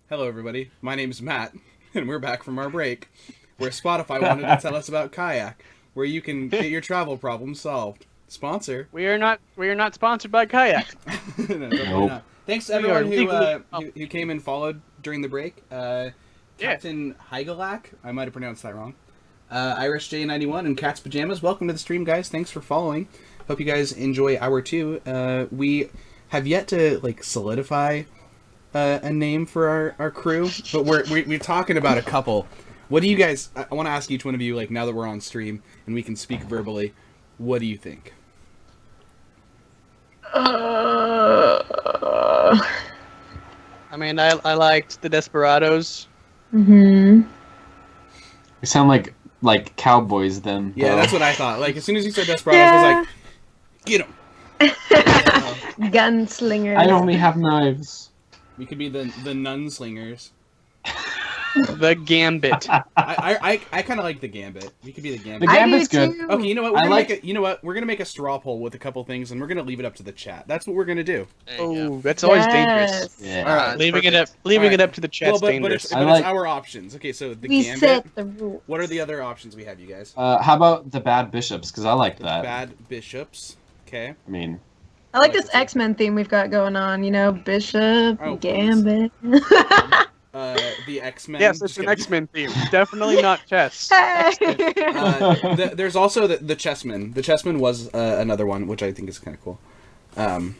Hello, everybody. My name is Matt, and we're back from our break, where Spotify wanted to tell us about Kayak, where you can get your travel problems solved. Sponsor. We are not sponsored by Kayak. No, definitely not. Thanks to everyone who came and followed during the break. Captain Heigelak, I might have pronounced that wrong. Irish J91 and Cat's Pajamas. Welcome to the stream, guys. Thanks for following. Hope you guys enjoy hour 2. We have yet to solidify a name for our crew, but we're talking about a couple. What do you guys? I want to ask each one of you, now that we're on stream and we can speak verbally, what do you think? I mean, I liked the Desperados. Mm-hmm. We sound like cowboys then. Yeah, though. that's what I thought. As soon as you said Desperados, I was like, get him. Gunslingers. I only have knives. We could be the Nunslingers. The Gambit. I kind of like the Gambit. We could be the Gambit. The Gambit's good. Okay, you know what? We're gonna make a straw poll with a couple things, and we're gonna leave it up to the chat. That's what we're gonna do. Oh, that's always dangerous. Yeah. All right, Leaving it up to the chat's dangerous. But it's our options. Okay, so the we Gambit. set the rules. What are the other options we have, you guys? How about the bad bishops? Because I like that. Bad bishops. Okay. I mean, I like this X-Men theme we've got going on. You know, Bishop, Gambit. The X-Men. Yes, it's an X-Men theme. Definitely not chess. There's also the Chessman. The Chessman was another one, which I think is kind of cool. the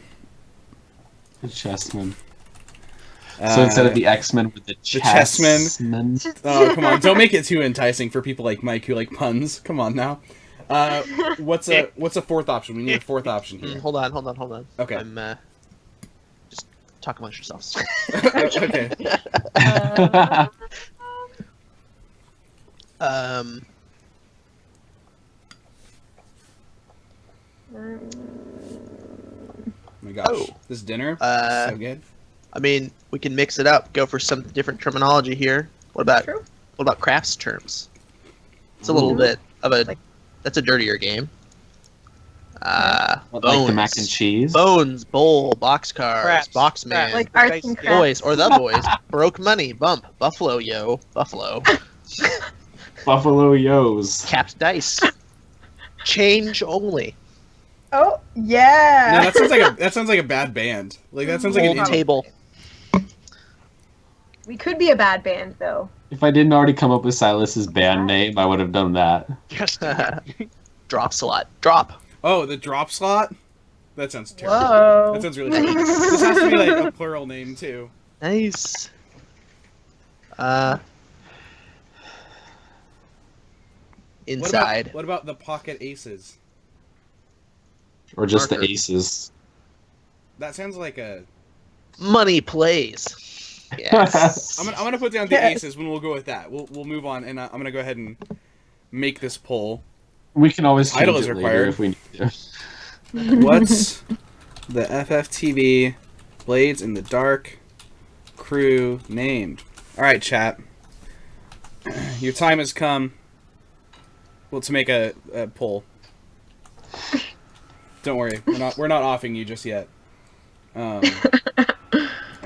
chessmen. So instead of the X-Men with the chessmen. Oh, come on. Don't make it too enticing for people like Mike who like puns. Come on now. What's a fourth option? We need a fourth option here. Hold on. Okay. I'm just talk amongst yourselves. Okay. Oh my gosh. This dinner is so good. I mean, we can mix it up. Go for some different terminology here. What about crafts terms? It's a little bit of a. That's a dirtier game. Like the mac and cheese. Bones, bowl, boxcars, Craps. boxman, Like arts and crafts. boys or the boys. Broke money, bump, buffalo, yo, buffalo. Buffalo Yo's. Capped dice. Change only. Oh yeah. No, that sounds like a bad band. Like that sounds like Old an table. We could be a bad band though. If I didn't already come up with Silas's band name, I would have done that. Yes. Drop slot. Drop. Oh, the drop slot? That sounds terrible. Whoa. That sounds really terrible. This has to be like a plural name too. Nice. Inside. What about the pocket aces? Or just Marker. the aces. That sounds like a. Money plays. Yes. I'm gonna put down the aces when we'll go with that. We'll move on, and I'm gonna go ahead and make this poll. We can always change Title it is later required. if we need to. What's the FFTV Blades in the Dark crew named? All right, chat. Your time has come. Well, to make a poll. Don't worry, we're not offing you just yet. And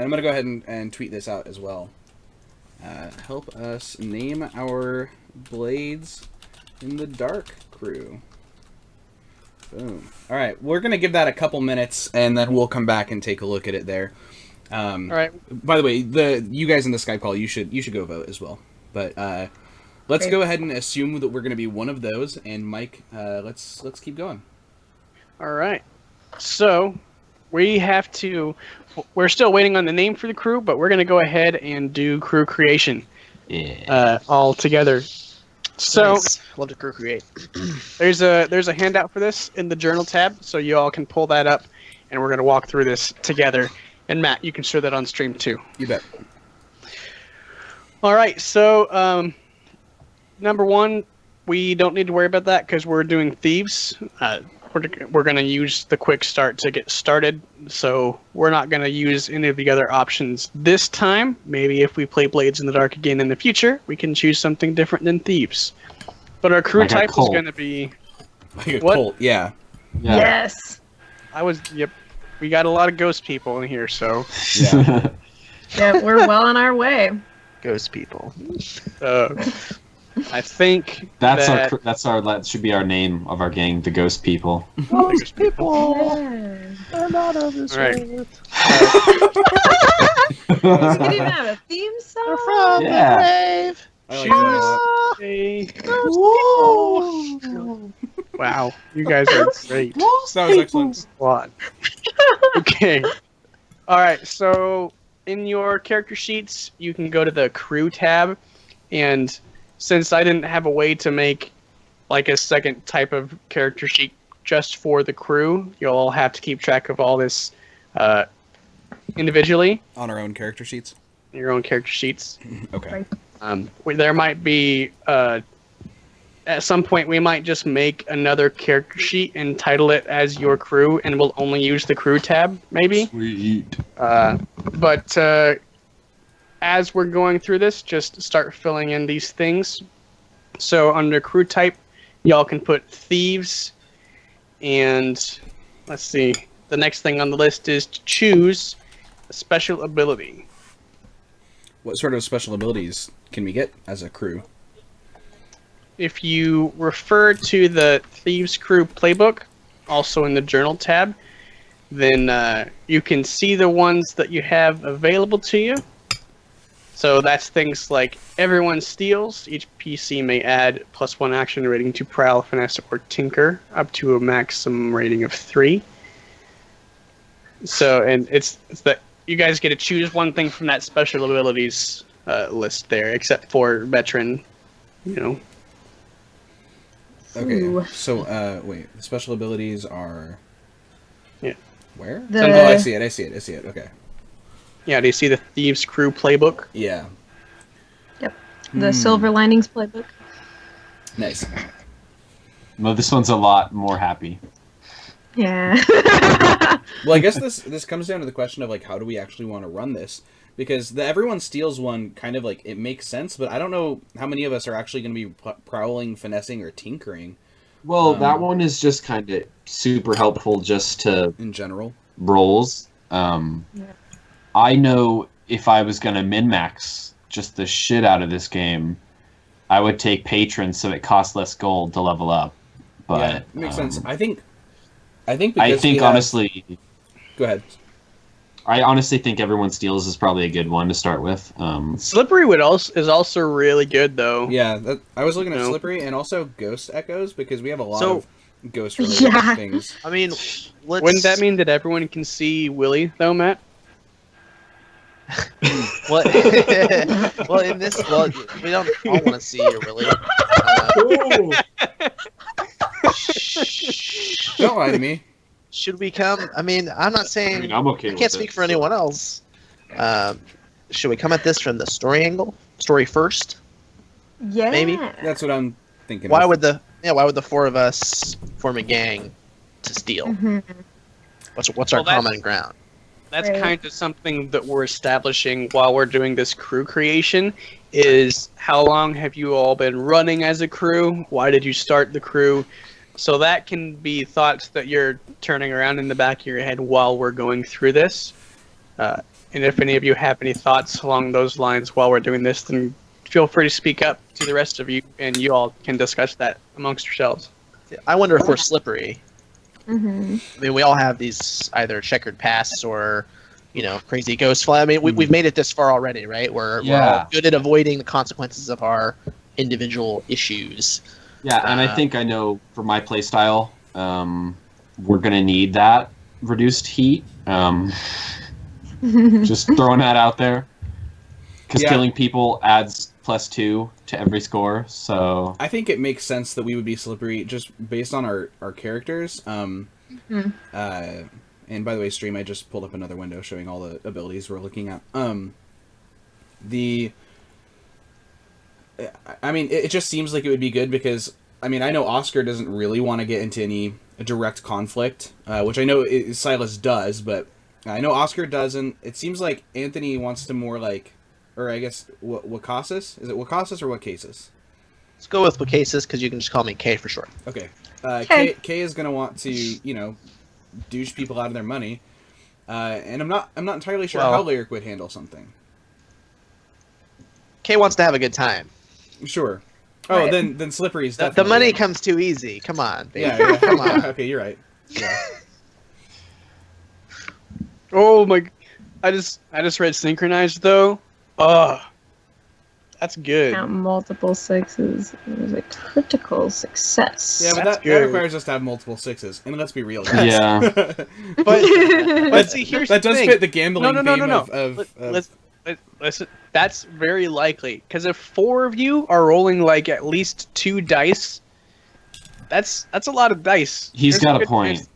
I'm gonna go ahead and tweet this out as well. Help us name our Blades in the Dark crew. Boom. All right, we're gonna give that a couple minutes, and then we'll come back and take a look at it there. All right. By the way, you guys in the Skype call, you should go vote as well. But let's go ahead and assume that we're gonna be one of those. And Mike, let's keep going. All right. So we're still waiting on the name for the crew, but we're going to go ahead and do crew creation. Yeah. All together. So Nice. Love to crew create. there's a handout for this in the journal tab, so you all can pull that up, and we're going to walk through this together. And Matt, you can share that on stream too. You bet. All right. So number one, we don't need to worry about that because we're doing thieves. We're going to use the quick start to get started, so we're not going to use any of the other options this time. Maybe if we play Blades in the Dark again in the future, we can choose something different than thieves. But our crew Like a type is cult. going to be... Like a What? cult, yeah. Yeah. Yes. Yep. We got a lot of ghost people in here, so... Yeah. Yeah, we're well on our way. Ghost people. I think that should be our name of our gang, the Ghost People. Ghost people. Yeah. They're not of this All right. earth. We could even have a theme song. They're from the grave. I like that. Wow, you guys are great. That was excellent. What? Okay. All right. So in your character sheets, you can go to the crew tab, and since I didn't have a way to make like a second type of character sheet just for the crew, you'll all have to keep track of all this individually On our own character sheets. your own character sheets. Okay. There might be at some point we might just make another character sheet and title it as your crew, and we'll only use the crew tab, maybe. Sweet. But as we're going through this, just start filling in these things. So under crew type, y'all can put thieves, and let's see. The next thing on the list is to choose a special ability. What sort of special abilities can we get as a crew? If you refer to the Thieves Crew playbook, also in the Journal tab, then you can see the ones that you have available to you. So that's things like everyone steals. Each PC may add +1 action rating to Prowl, Finesse, or Tinker, up to a maximum rating of 3. So, and it's that you guys get to choose one thing from that special abilities list there, except for Veteran, you know. Okay. Ooh. So, wait. The special abilities are... Yeah. Where? The- Oh, I see it. Okay. Yeah, do you see the Thieves Crew playbook? Yeah. Yep. The Silver Linings playbook. Nice. No, this one's a lot more happy. Yeah. Well, I guess this comes down to the question of, like, how do we actually want to run this? Because the everyone steals one kind of, like, it makes sense, but I don't know how many of us are actually going to be prowling, finessing, or tinkering. Well, that one is just kind of super helpful just to In general. rolls. Yeah. I know if I was going to min-max just the shit out of this game, I would take Patron so it costs less gold to level up. But yeah, it makes sense. I think because honestly... Go ahead. I honestly think Everyone Steals is probably a good one to start with. Slippery is also really good, though. Yeah, I was looking at No. Slippery and also Ghost Echoes, because we have a lot So- of ghost-related Yeah. things. I mean, let's... Wouldn't that mean that everyone can see Willie, though, Matt? What? Well, in this, we don't all want to see you, really. Don't lie to me. Should we come? I mean, I'm not saying. I'm okay I with can't it, speak for so- anyone else. Should we come at this from the story angle? Story first? Yeah. Maybe. That's what I'm thinking. Why of. would the four of us form a gang to steal? Mhm. What's our Well, that's- common ground? That's Right. kind of something that we're establishing while we're doing this crew creation, is how long have you all been running as a crew? Why did you start the crew? So that can be thoughts that you're turning around in the back of your head while we're going through this. And if any of you have any thoughts along those lines while we're doing this, then feel free to speak up to the rest of you, and you all can discuss that amongst yourselves. I wonder if we're slippery. Mhm. I mean, we all have these either checkered pasts or, crazy ghost fly. I mean, we've made it this far already, right? We're all Yeah. good at avoiding the consequences of our individual issues. Yeah, and I think I know for my playstyle, we're going to need that reduced heat. Just throwing that out there. Because Yeah. killing people adds +2 to every score, so... I think it makes sense that we would be slippery just based on our characters. And by the way, stream, I just pulled up another window showing all the abilities we're looking at. It just seems like it would be good because, I know Oscar doesn't really want to get into any direct conflict, which I know Silas does, but I know Oscar doesn't. It seems like Anthony wants to more like, or I guess, Wakasis? Is it Wakasis or Wakasis? Let's go with Wakasis because you can just call me K for short. Okay. Okay. K is going to want to, douche people out of their money. And I'm not entirely sure Well- how Lyric would handle something. Kay wants to have a good time. Sure. Oh, Right. then Slippery's The definitely money in. comes too easy. Come on, baby. Yeah. Come on. Okay, you're right. Yeah. Oh my! I just read synchronized though. That's good. Count multiple sixes. It was a critical success. Yeah, but That's that good. requires us to have multiple sixes. And let's be real, guys. Yeah. But see, here's that the does thing. fit the gambling No. theme of Listen, that's very likely because if 4 of you are rolling like at least 2 dice, that's a lot of dice. He's There's got a good point. chance-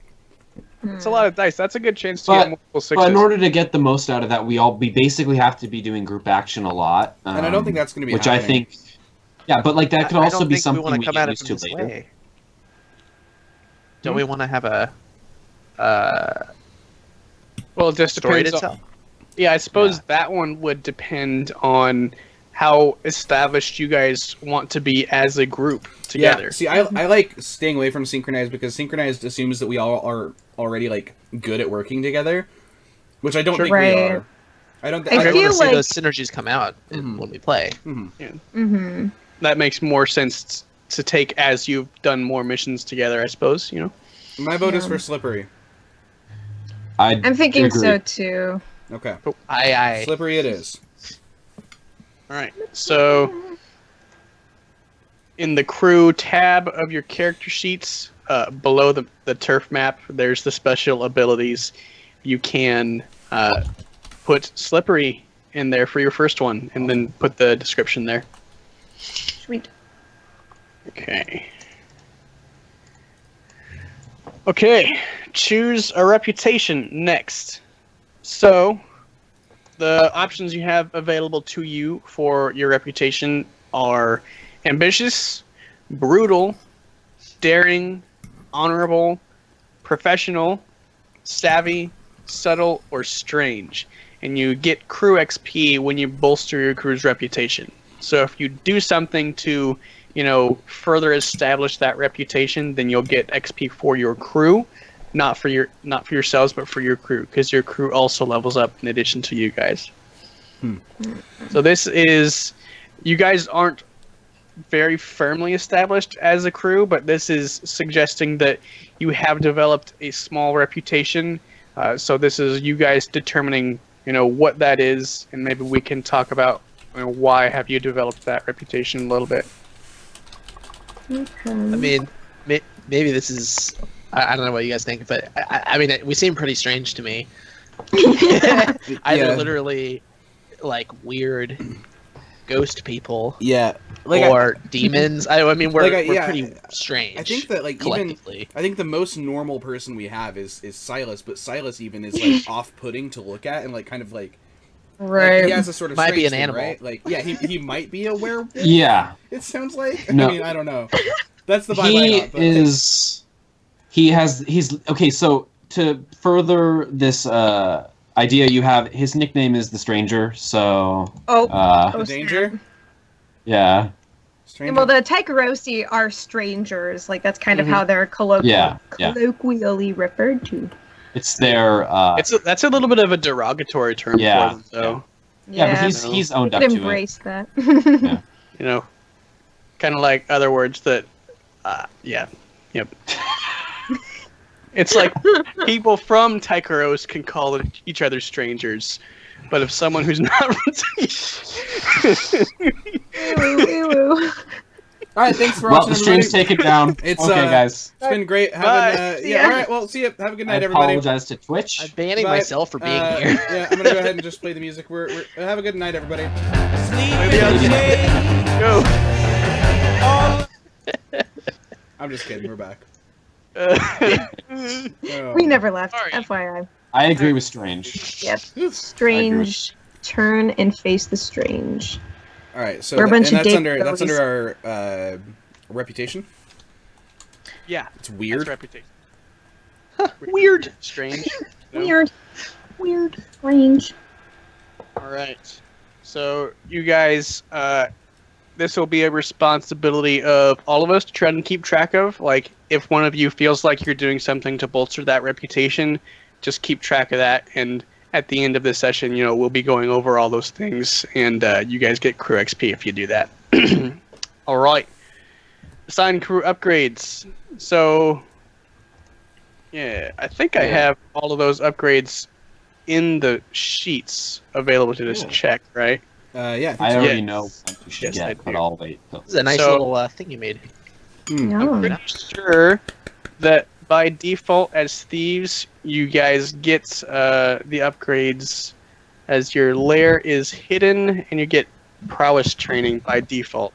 It's a lot of dice. That's a good chance to But- get multiple sixes. But in order to get the most out of that, we basically have to be doing group action a lot. and I don't think that's going to be which happening. I think. Yeah, but like that could I also don't be think something wanna we come get at it used from to this later. way. Don't we want to have a well, it just story to depends. tell? Yeah, I suppose Yeah. that one would depend on how established you guys want to be as a group together. Yeah, see, I like staying away from synchronized because synchronized assumes that we all are already like good at working together, which I don't think we Right. are. I don't. I I feel want to see like- those synergies come out Mhm. when we play. Mm-hmm. That makes more sense to take as you've done more missions together, I suppose. You know. My vote is Yeah. for Slippery. I'm thinking agree. so too. Okay, I Slippery it is. All right. So, in the crew tab of your character sheets, below the turf map, there's the special abilities. You can put Slippery in there for your first one, and then put the description there. Sweet. Okay. Okay. Choose a reputation next. So, the options you have available to you for your reputation are ambitious, brutal, daring, honorable, professional, savvy, subtle, or strange. And you get crew XP when you bolster your crew's reputation. So if you do something to, further establish that reputation, then you'll get XP for your crew, not for yourselves, but for your crew, because your crew also levels up in addition to you guys. So this is, you guys aren't very firmly established as a crew, but this is suggesting that you have developed a small reputation. So this is you guys determining, what that is, and maybe we can talk about why have you developed that reputation a little bit. Okay. I mean, maybe this is. I don't know what you guys think, but I mean, we seem pretty strange to me. Either Yeah. literally like weird ghost people Yeah, or demons. I mean, we're yeah, pretty strange. I think that even collectively. I think the most normal person we have is Silas, but Silas even is like off-putting to look at and like kind of like Right. he has a sort of Might be strange an thing, animal. right? Like he might be a werewolf. Yeah, It sounds like. No. I mean, I don't know. That's the vibe I he got. But is. He's okay. So to further this idea, you have his nickname is the Stranger. So Oh. the danger. yeah, Stranger. Well, the Taikarosi are strangers. Like that's kind of Mhm. how they're Yeah. colloquially referred to. it's their. That's a little bit of a derogatory term Yeah, for them, so Yeah, but no. he's You owned could up to it. embrace that. kind of like other words that, yep. It's like people from Tykeros can call each other strangers, but if someone who's not Woo-woo. All right, thanks for Well, watching, the streams everybody. take it down. It's, okay, guys. It's been great having. Bye. See Yeah. ya. All right. Well, see you. Have a good I night, everybody. apologize to Twitch. I'm banning Bye. myself for being here. Yeah, I'm gonna go ahead and just play the music. We're have a good night, everybody. go. I'm just kidding. We're back. We never left. Sorry. FYI. I agree with Strange. Yep. Strange. Turn and face the strange. All right. So We're a bunch and of that's Dave under our reputation. Yeah, It's that's weird. reputation. Weird. Strange. No? Weird. Weird. Strange. All right. So you guys, this will be a responsibility of all of us to try and keep track of. Like, if one of you feels like you're doing something to bolster that reputation, just keep track of that. And at the end of this session, we'll be going over all those things, and you guys get crew XP if you do that. All right. Assign crew upgrades. So, yeah, I think I have all of those upgrades in the sheets available to just check, right? Yeah. I already know what you should Yes, I get, but do. I'll wait. This is a nice little thing you made. I'm pretty sure that by default, as thieves, you guys get the upgrades as your lair is hidden, and you get prowess training by default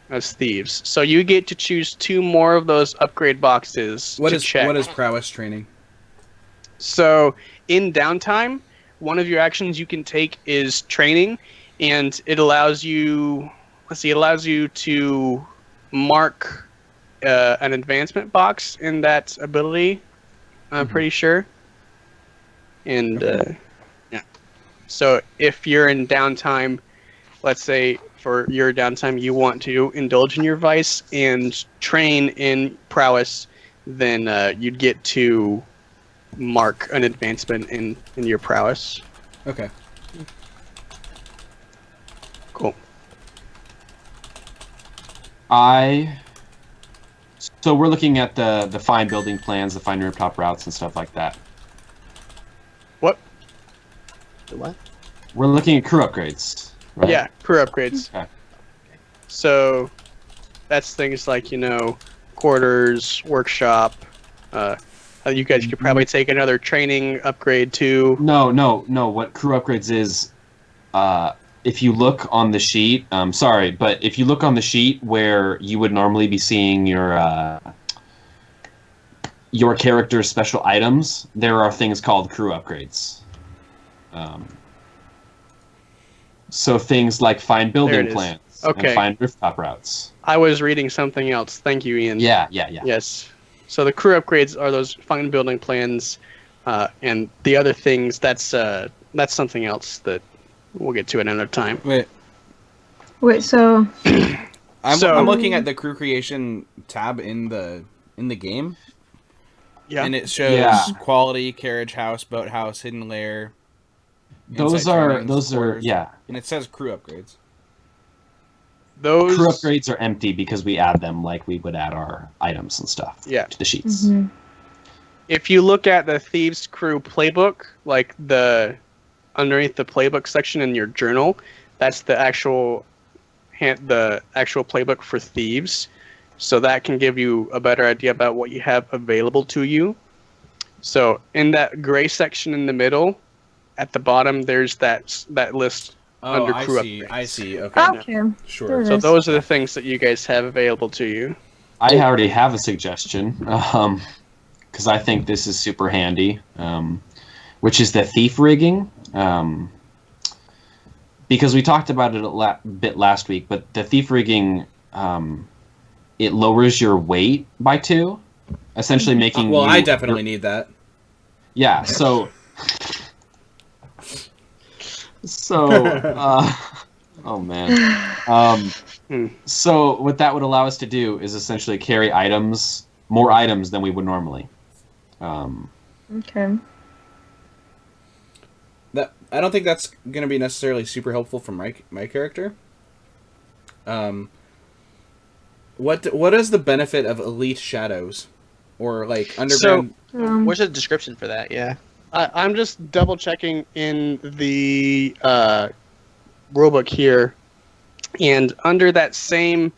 as thieves. So you get to choose 2 more of those upgrade boxes to check. What is prowess training? So in downtime, one of your actions you can take is training, and it allows you. It allows you to mark an advancement box in that ability. I'm pretty sure. And yeah. So if you're in downtime, let's say for your downtime you want to indulge in your vice and train in prowess, then you'd get to mark an advancement in your prowess. Okay. Cool. So we're looking at the fine building plans, the fine rooftop routes, and stuff like that. What? The what? We're looking at crew upgrades, right? Yeah, crew upgrades. Okay. So that's things like, quarters, workshop. You guys could probably take another training upgrade too. No. What crew upgrades is, if you look on the sheet, sorry, but if you look on the sheet where you would normally be seeing your character's special items, there are things called crew upgrades. So things like fine building plans and fine rooftop routes. I was reading something else. Thank you, Ian. Yeah. Yes. So the crew upgrades are those fine building plans, and the other things, that's something else that we'll get to at another time. Wait, so I'm looking at the crew creation tab in the game. Yeah. And it shows quality, carriage house, boathouse, hidden lair. Those are and it says crew upgrades. Those crew upgrades are empty because we add them like we would add our items and stuff to the sheets. Mm-hmm. If you look at the Thieves Crew playbook, like underneath the playbook section in your journal, that's the actual playbook for thieves. So that can give you a better idea about what you have available to you. So in that gray section in the middle, at the bottom, there's that list under crew upgrades. I see. Okay. Sure. So those are the things that you guys have available to you. I already have a suggestion, because I think this is super handy, which is the thief rigging. Because we talked about it a bit last week, but the thief rigging, it lowers your weight by 2, essentially making. Well, I definitely need that. Yeah. So. Oh man. So what that would allow us to do is essentially carry more items than we would normally. Okay. I don't think that's going to be necessarily super helpful for my character. What is the benefit of elite shadows, or like underground? So, what's the description for that? Yeah. I'm just double checking in the rulebook here, and under that same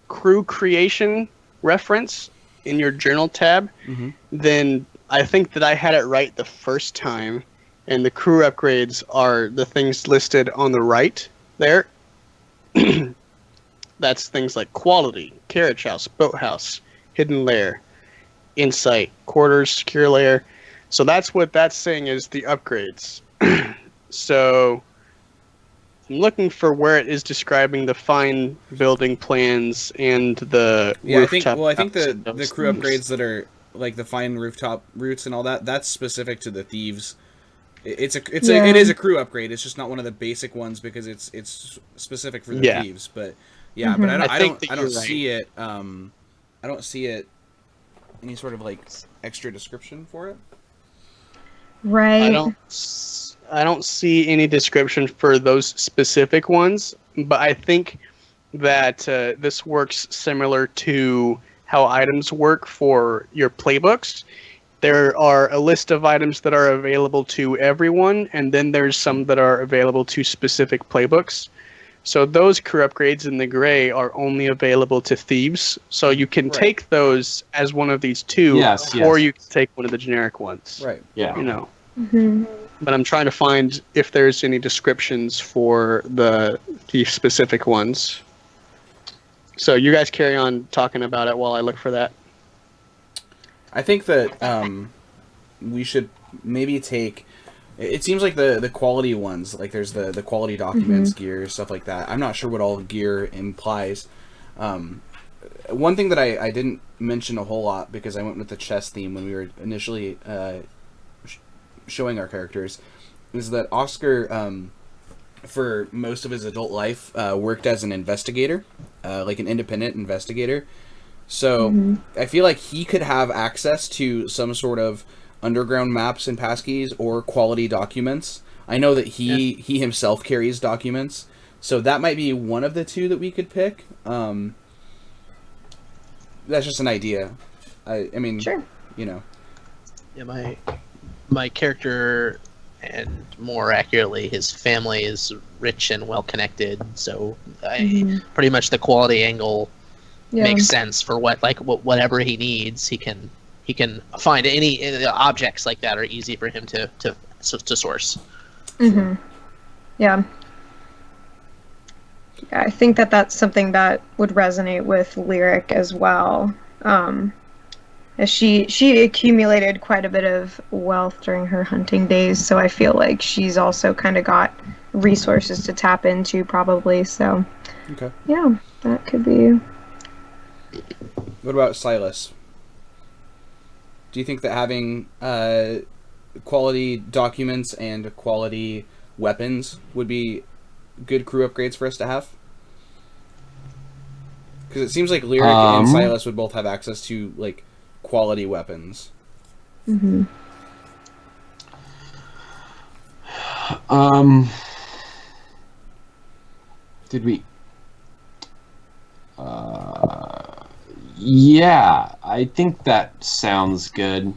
crew creation reference in your journal tab, then I think that I had it right the first time, and the crew upgrades are the things listed on the right there. That's things like quality, carriage house, boathouse, hidden lair, insight, quarters, secure lair. So that's what that's saying is the upgrades. So I'm looking for where it is describing the fine building plans and the rooftop. I think the crew upgrades that are like the fine rooftop routes and all that, that's specific to the thieves. It is a crew upgrade. It's just not one of the basic ones because it's specific for the thieves. But but I don't see it. I don't see it. Any sort of like extra description for it. Right. I don't see any description for those specific ones, but I think that this works similar to how items work for your playbooks. There are a list of items that are available to everyone, and then there's some that are available to specific playbooks. So those crew upgrades in the gray are only available to thieves. So you can take those as one of these two, or you can take one of the generic ones. Right. Yeah. You know. Mm-hmm. But I'm trying to find if there's any descriptions for the specific ones. So you guys carry on talking about it while I look for that. I think that we should maybe take. It seems like the quality ones, like there's the quality documents, gear, stuff like that. I'm not sure what all gear implies. One thing that I didn't mention a whole lot because I went with the chess theme when we were initially showing our characters is that Oscar, for most of his adult life, worked as an investigator, like an independent investigator. So I feel like he could have access to some sort of underground maps and passkeys or quality documents. I know that he himself carries documents, so that might be one of the two that we could pick. That's just an idea. I mean, sure. You know. Yeah, my character, and more accurately, his family is rich and well connected. So pretty much the quality angle makes sense for whatever he needs. He can find any objects like that are easy for him to source. Mm-hmm. Yeah. Yeah, I think that's something that would resonate with Lyric as well. As she accumulated quite a bit of wealth during her hunting days, so I feel like she's also kind of got resources to tap into, probably. So, yeah, that could be. What about Silas? Do you think that having quality documents and quality weapons would be good crew upgrades for us to have? Because it seems like Lyric and Silas would both have access to like quality weapons. Mm-hmm. Did we? Yeah, I think that sounds good.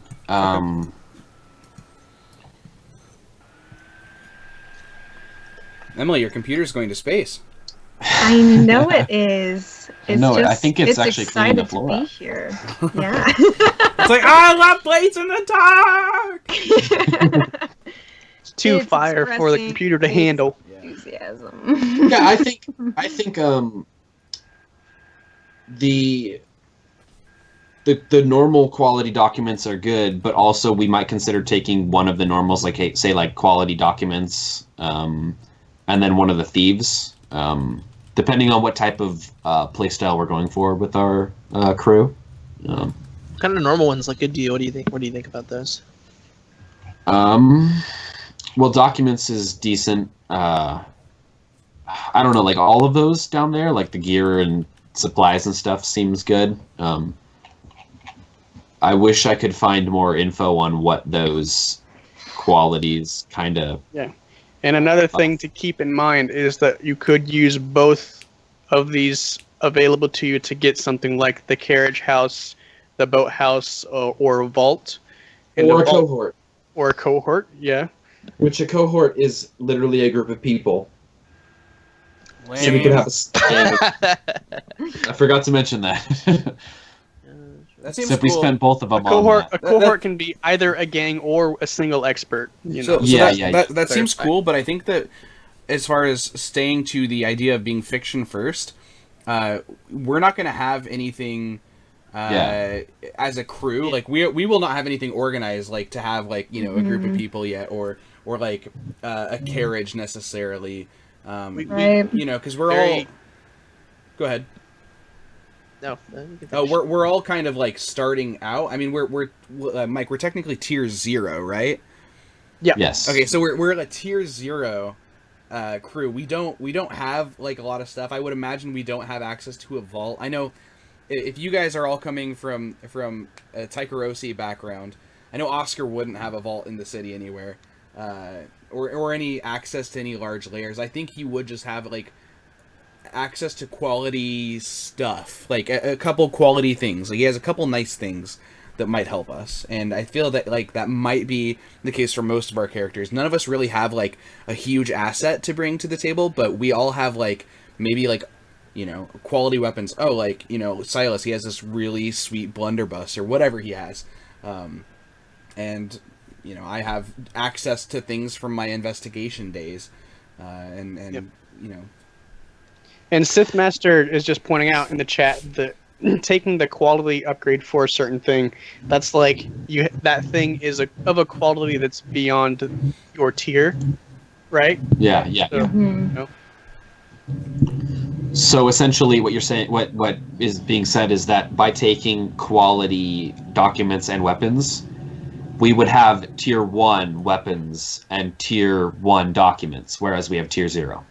Emily, your computer's going to space. I know it is. It's no, just, I think it's actually cleaning the floor to be out. here. Yeah. It's like, I love plates in the dark! It's too fire for the computer to handle. Enthusiasm. Yeah, I think the normal quality documents are good, but also we might consider taking one of the normals, like say like quality documents, and then one of the thieves, depending on what type of playstyle we're going for with our crew. What kind of normal ones look good to you? What do you think? What do you think about those? Well, documents is decent. I don't know, like all of those down there, like the gear and supplies and stuff seems good. I wish I could find more info on what those qualities kind of... Yeah. And another thing to keep in mind is that you could use both of these available to you to get something like the carriage house, the boat house, or a vault. Or a cohort. Or a cohort, yeah. Which a cohort is literally a group of people. Lame. So we could have a... I forgot to mention that. That seems so we cool. spent both of them on that. A cohort that can be either a gang or a single expert. You know? That seems cool, but I think that as far as staying to the idea of being fiction first, we're not going to have anything as a crew. Like we will not have anything organized, like to have like a group of people yet, or like a carriage necessarily. Because we're all. Go ahead. No. We're all kind of like starting out. I mean, we're Mike. We're technically tier 0, right? Yeah. Yes. Okay, so we're a tier 0 crew. We don't have like a lot of stuff. I would imagine we don't have access to a vault. I know if you guys are all coming from a Taikarosi background, I know Oscar wouldn't have a vault in the city anywhere, or any access to any large layers. I think he would just have like access to quality stuff, like a couple quality things. Like he has a couple nice things that might help us, and I feel that like that might be the case for most of our characters. None of us really have like a huge asset to bring to the table, but we all have like maybe like, you know, quality weapons. Oh, like, you know, Silas, he has this really sweet blunderbuss or whatever he has, and you know, I have access to things from my investigation days, and Yep. you know. And Sith Master is just pointing out in the chat that taking the quality upgrade for a certain thing, that's like that thing is of a quality that's beyond your tier, right? Yeah. So, Mhm. you know, So essentially, what you're saying, what is being said, is that by taking quality documents and weapons, we would have tier 1 weapons and tier 1 documents, whereas we have tier 0.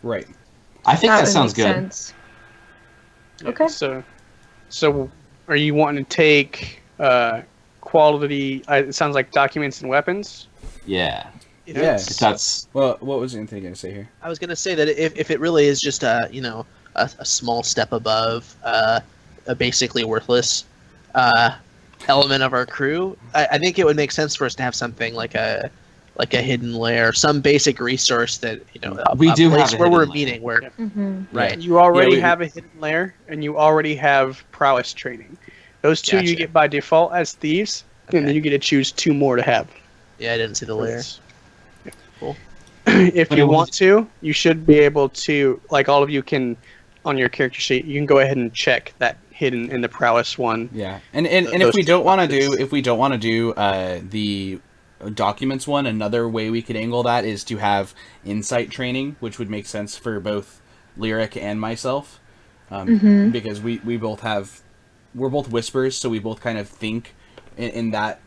Right. I think that would sounds make good. sense. yeah, Okay. So are you wanting to take quality? It sounds like documents and weapons. Yeah. Yeah. If that's Well, what was anything going to say here? I was gonna say that if it really is just a small step above a basically worthless element of our crew, I think it would make sense for us to have something like a hidden layer, some basic resource that We do place have a where we're hidden layer. meeting where Mm-hmm. right. You already Yeah, we- have a hidden layer, and you already have prowess training. Those two you Gotcha. get by default as thieves, and then Okay. you get to choose 2 more to have. Yeah, I didn't see the layer. Yeah. Cool. If But you it was- want to, you should be able to, like all of you can, on your character sheet, you can go ahead and check that hidden in the prowess one. Yeah, and if those we two don't want to boxes. do the documents one, another way we could angle that is to have insight training, which would make sense for both Lyric and myself, because we both we're both whispers, so we both kind of think in that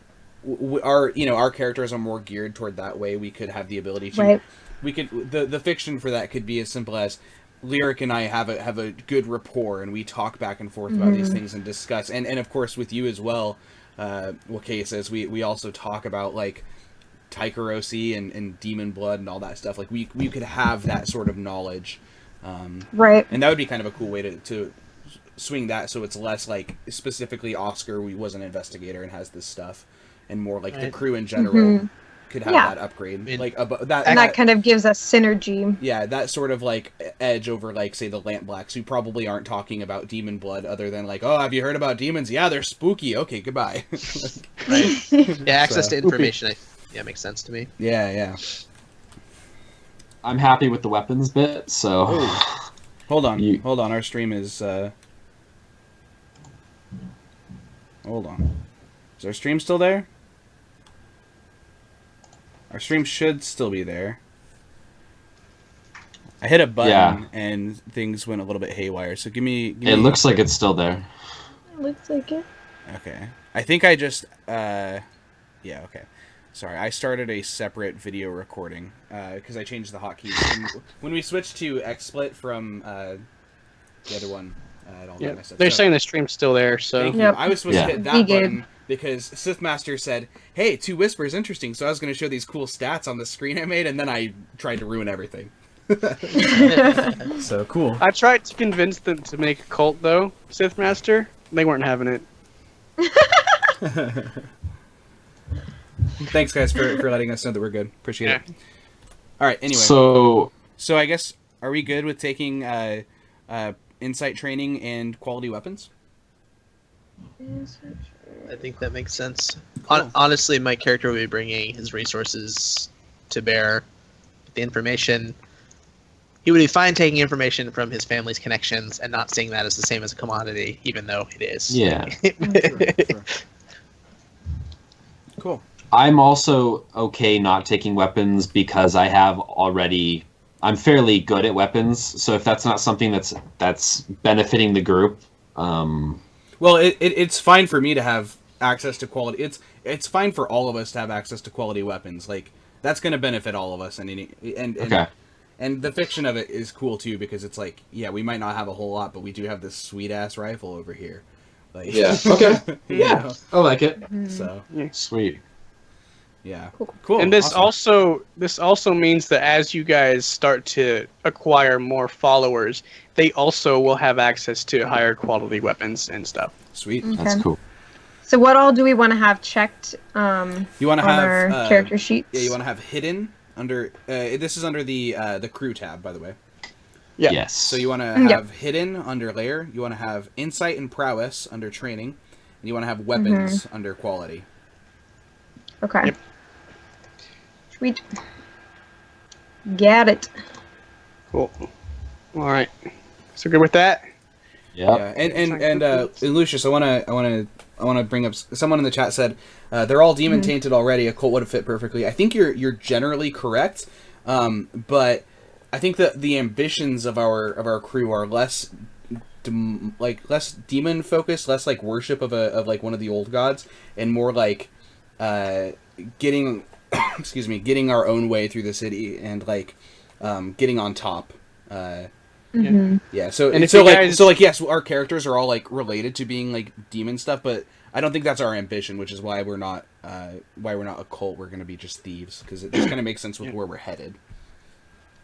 our characters are more geared toward that way. We could have the ability to Right. we could the fiction for that could be as simple as Lyric and I have a good rapport, and we talk back and forth about these things and discuss, and of course with you as well. What Kay says, we also talk about like Tycherosi and demon blood and all that stuff. Like we could have that sort of knowledge, Right. and that would be kind of a cool way to swing that, so it's less like specifically Oscar was an investigator and has this stuff, and more like the Right. crew in general could have Yeah. that upgrade, I mean, like that And that that kind of gives us synergy. yeah, that sort of like edge over like say the Lamp Blacks, who probably aren't talking about demon blood other than like, oh, have you heard about demons? Yeah, they're spooky. Okay, goodbye. Right. Yeah, access So- to information. Makes sense to me. yeah. I'm happy with the weapons bit, so Oh. Hold on. You- Hold on. Our stream is hold on. Is our stream still there? Our stream should still be there. I hit a button Yeah. and things went a little bit haywire. So give me it looks like it's still there. Looks like it. Okay. I think I just yeah, okay. Sorry, I started a separate video recording because I changed the hotkeys. When we switched to XSplit from the other one, it all got Yeah, messed up. they're So, saying the stream's still there, so thank you. Yep. I was supposed Yeah. to hit that Be good. button because Sith Master said, "Hey, 2 whispers, interesting." So I was going to show these cool stats on the screen I made, and then I tried to ruin everything. So cool. I tried to convince them to make a cult, though, Sith Master. They weren't having it. Thanks, guys, for letting us know that we're good. Appreciate it. All right. Anyway, So so I guess are we good with taking insight training and quality weapons? I think that makes sense. Cool. Honestly, my character will be bringing his resources to bear. The information. He would be fine taking information from his family's connections and not seeing that as the same as a commodity, even though it is. yeah, Sure. Cool. I'm also okay not taking weapons because I'm fairly good at weapons. So if that's not something that's benefiting the group, Well, it's fine for me to have access to quality. It's fine for all of us to have access to quality weapons. Like that's going to benefit all of us. okay. And the fiction of it is cool too, because it's like, yeah, we might not have a whole lot, but we do have this sweet ass rifle over here, Like, Yeah. Okay. you Yeah. know? I like it. So Sweet. yeah, cool. And this awesome. also means that as you guys start to acquire more followers, they also will have access to higher quality weapons and stuff. Sweet. That's cool. So what all do we want to have checked You want to on have our character sheets? Yeah, you want to have hidden under. This is under the crew tab, by the way. Yeah. Yes. So you want to have hidden under layer. You want to have insight and prowess under training, and you want to have weapons under quality. Okay. Yep. Sweet. Got it. Cool. All right. So good with that. Yeah, and Lucius, I wanna bring up someone in the chat said they're all demon tainted already. A cult would have fit perfectly. I think you're generally correct, but I think that the ambitions of our crew are less less demon focused, less like worship of like one of the old gods, and more like getting getting our own way through the city and like getting on top. Yeah, so And if so you like guys- so like yes, our characters are all like related to being like demon stuff, but I don't think that's our ambition, which is why we're not a cult. We're gonna be just thieves because it just kind of makes sense with where we're headed.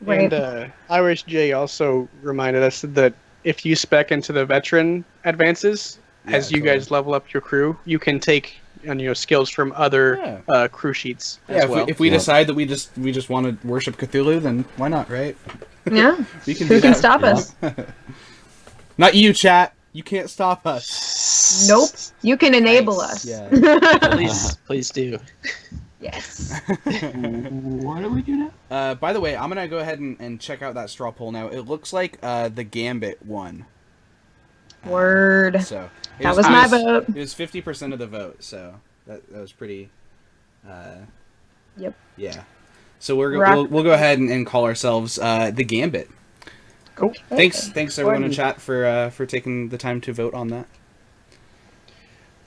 Right. And Irish J also reminded us that if you spec into the veteran advances, as you guys level up your crew, you can take skills from other crew sheets as well. If we decide that we just want to worship Cthulhu, then why not, right? Yeah. We can Who do can that. stop us? Not you, chat. You can't stop us. Nope. You can enable us. Yeah. Please do. Yes. What do we do now? By the way, I'm gonna go ahead and check out that straw poll now. It looks like the Gambit won. Word. So That was my vote. It was 50% of the vote, so that was pretty. Yep. Yeah. So we'll go ahead and call ourselves the Gambit. Cool. Thanks everyone in chat for taking the time to vote on that.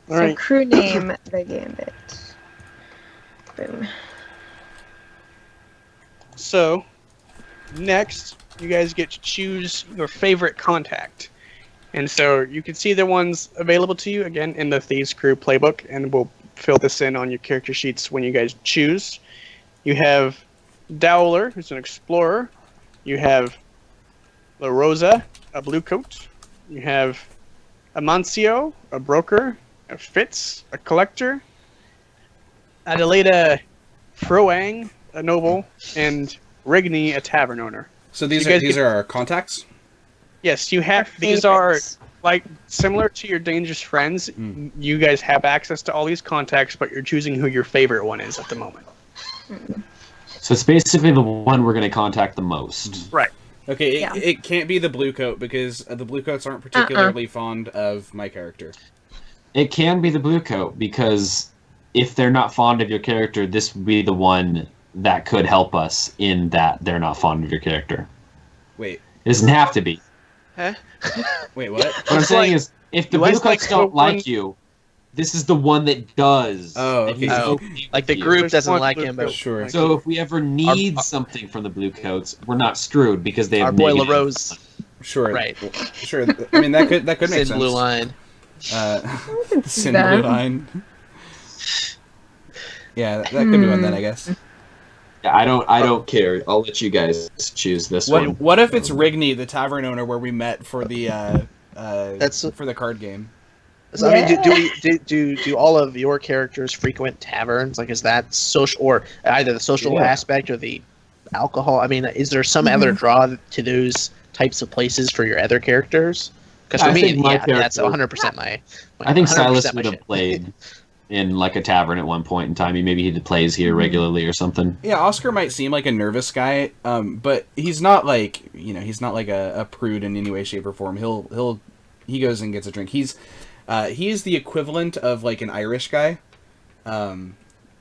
All right. Crew name, the Gambit. Boom. So, next, you guys get to choose your favorite contact. And so you can see the ones available to you, again, in the Thieves Crew playbook, and we'll fill this in on your character sheets when you guys choose. You have Dowler, who's an explorer. You have La Rosa, a blue coat. You have Amancio, a broker. A Fitz, a collector. Adelaida Froang, a noble. And Rigney, a tavern owner. So these are our contacts? Yes, you have. These are like similar to your dangerous friends. You guys have access to all these contacts, but you're choosing who your favorite one is at the moment. So it's basically the one we're going to contact the most. Right. Okay, it can't be the blue coat because the blue coats aren't particularly fond of my character. It can be the blue coat because if they're not fond of your character, this would be the one that could help us in that they're not fond of your character. Wait. It doesn't have to be. Huh? Wait, what? What I'm saying is, if the blue guys coats like don't one- like you, this is the one that does. Oh, And he's okay. okay Like the with you. group There's doesn't one like blue him, coat. but Sure. So if we ever need Our- something from the blue coats, we're not screwed because they have our boy negative- LaRose, Sure. right? Sure. I mean that could make Sin sense. blue line. Sin that. blue line. Yeah, that could be one then, I guess. Yeah, I don't care. I'll let you guys choose this one. What if it's Rigney, the tavern owner, where we met for the That's- for the card game? So, I mean, do all of your characters frequent taverns? Like, is that social, or either the social aspect or the alcohol? I mean, is there some other draw to those types of places for your other characters? Because for I me, think my that's character- 100% my. I think 100% Silas my would have shit. played in like a tavern at one point in time. Maybe he plays here regularly or something. Yeah, Oscar might seem like a nervous guy, but he's not like he's not like a prude in any way, shape, or form. He goes and gets a drink. He is the equivalent of like an Irish guy.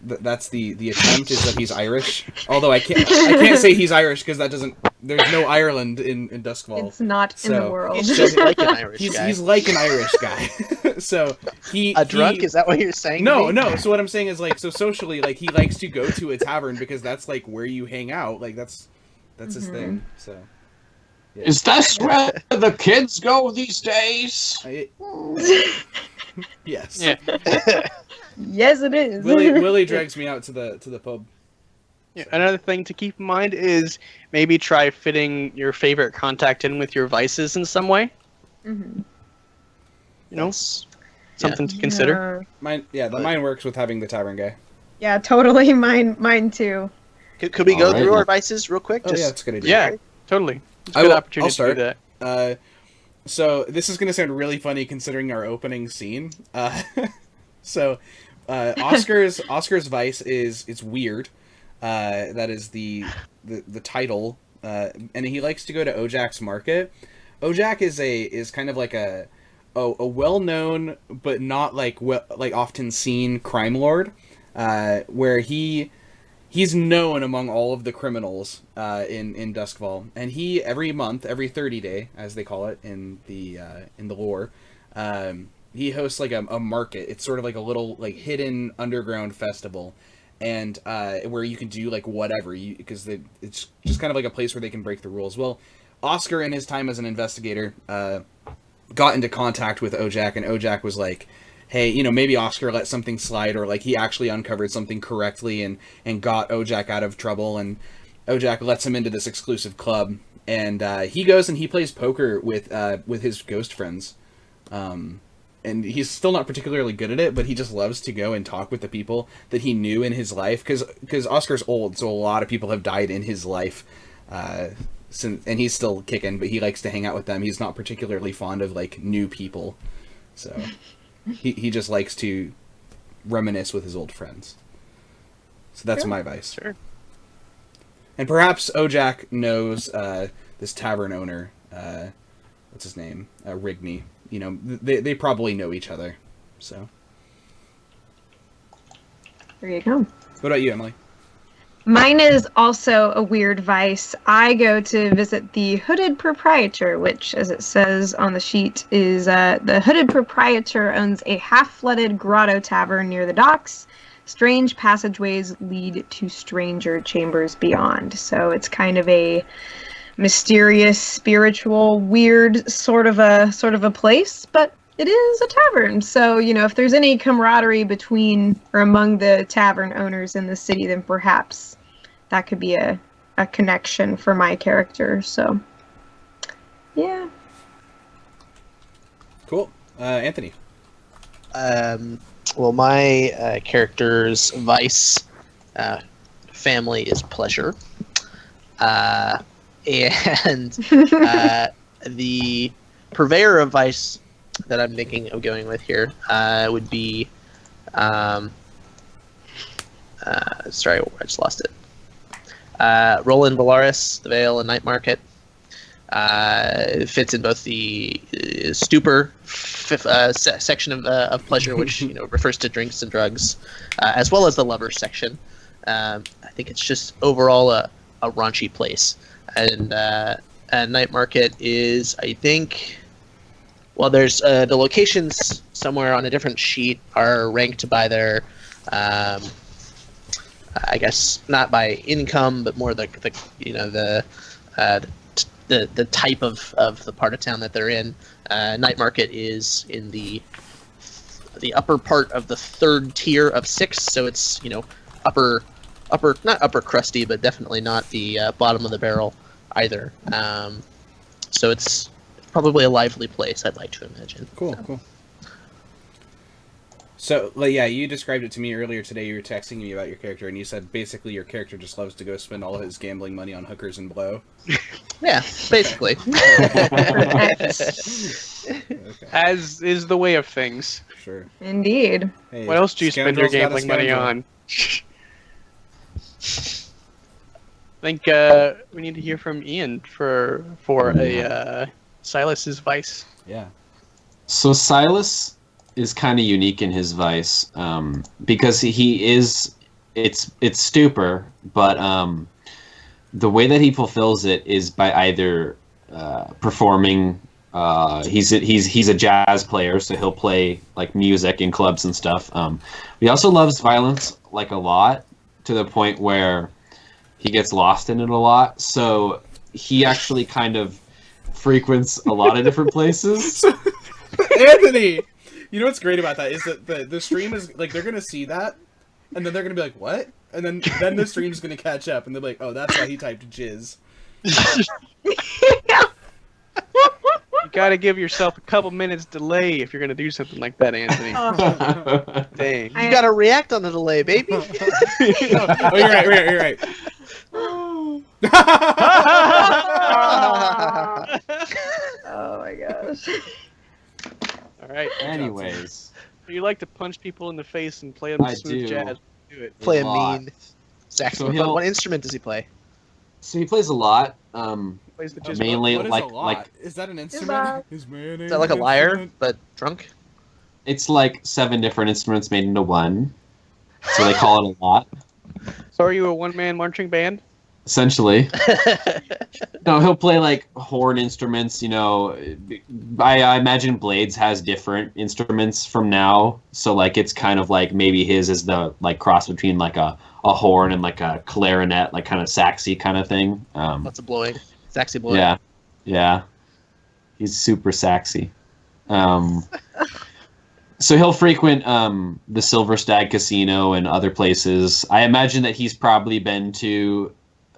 That's the attempt is that he's Irish. Although I can't say he's Irish because that doesn't. There's no Ireland in Duskfall. It's not in the world. He's just like an Irish guy. He's like an Irish guy. So a drunk? Is that what you're saying? No, to me? no. So what I'm saying is like socially, like he likes to go to a tavern because that's like where you hang out. Like that's his thing. So Is that where the kids go these days? Yes. Yeah. Yes, it is. Willie drags me out to the pub. Yeah, another thing to keep in mind is maybe try fitting your favorite contact in with your vices in some way. Mhm. You know, That's- something to consider. Mine works with having the tavern guy. Yeah, totally. Mine too. Could we go Alright, through yeah. our vices real quick? Oh yeah, that's a good idea. Yeah, totally. It's a good opportunity to do that. So this is going to sound really funny considering our opening scene. Oscar's vice is it's weird. That is the title. And he likes to go to Ojak's market. Ojak is kind of like a well-known but not like often seen crime lord, where he's known among all of the criminals in Duskfall, and he every 30 day, as they call it in the lore, he hosts like a market. It's sort of like a little like hidden underground festival, and where you can do like whatever because it's just kind of like a place where they can break the rules. Well, Oscar in his time as an investigator got into contact with Ojak, and Ojak was like, hey, maybe Oscar let something slide, or like he actually uncovered something correctly and got Ojak out of trouble, and Ojak lets him into this exclusive club, and he goes and he plays poker with his ghost friends, and he's still not particularly good at it, but he just loves to go and talk with the people that he knew in his life, because Oscar's old, so a lot of people have died in his life, and he's still kicking, but he likes to hang out with them. He's not particularly fond of like new people, so he just likes to reminisce with his old friends. So that's my vice. Sure. And perhaps Ojak knows this tavern owner. What's his name? Rigney. They probably know each other. So. There you go. What about you, Emily? Mine is also a weird vice. I go to visit the Hooded Proprietor, which, as it says on the sheet, is the Hooded Proprietor owns a half-flooded grotto tavern near the docks. Strange passageways lead to stranger chambers beyond. So it's kind of a mysterious, spiritual, weird sort of a place, but it is a tavern. So, if there's any camaraderie between or among the tavern owners in the city, then perhaps that could be a connection for my character. So, yeah. Cool. Anthony. Well, my character's vice, family is pleasure. And the purveyor of vice that I'm thinking of going with here would be, sorry, I just lost it. Roland Valaris, the Vale and Night Market. It fits in both the stupor section of pleasure, which refers to drinks and drugs, as well as the lovers section. I think it's just overall a raunchy place. And Night Market is, I think, well, there's the locations somewhere on a different sheet are ranked by their, I guess not by income, but more the type of the part of town that they're in. Night Market is in the upper part of the third tier of 6, so it's upper not upper crusty, but definitely not the bottom of the barrel either. So it's probably a lively place, I'd like to imagine. Cool. So, yeah, you described it to me earlier today. You were texting me about your character, and you said basically your character just loves to go spend all his gambling money on hookers and blow. Yeah, basically. Okay. As is the way of things. Sure. Indeed. Hey, What else do you spend your scoundrel's got a gambling money scoundrel. on? I think we need to hear from Ian for a Silas's vice. Yeah. So Silas is kind of unique in his vice, because it's stupor, but the way that he fulfills it is by either performing. He's a jazz player, so he'll play like music in clubs and stuff. He also loves violence like a lot, to the point where he gets lost in it a lot. So he actually kind of frequents a lot of different places. Anthony, you know what's great about that is that the stream is like they're gonna see that, and then they're gonna be like, "What?" And then the stream's gonna catch up, and they're like, "Oh, that's why he typed jizz." You gotta give yourself a couple minutes delay if you're gonna do something like that, Anthony. Dang. You gotta react on the delay, baby. Oh, you're right. You're right. Oh my gosh. All right. Anyways, You like to punch people in the face and play them I smooth do. jazz. Do it. Play a lot. mean saxophone. So he'll- What instrument does he play? so he plays a lot. Plays the jazz. Mainly What is like a lot? like Is that an that? instrument? Is Is that like a lyre, but drunk? it's like 7 different instruments made into one. So they call it a lot. So are you a one-man marching band? Essentially. No, he'll play like horn instruments, you know. I imagine Blades has different instruments from now. So like it's kind of like maybe his is the like cross between like a horn and like a clarinet, like kind of saxy kind of thing. Lots of blowing. Saxy blowing. Yeah. Yeah. He's super saxy. So he'll frequent the Silver Stag Casino and other places. I imagine that he's probably been to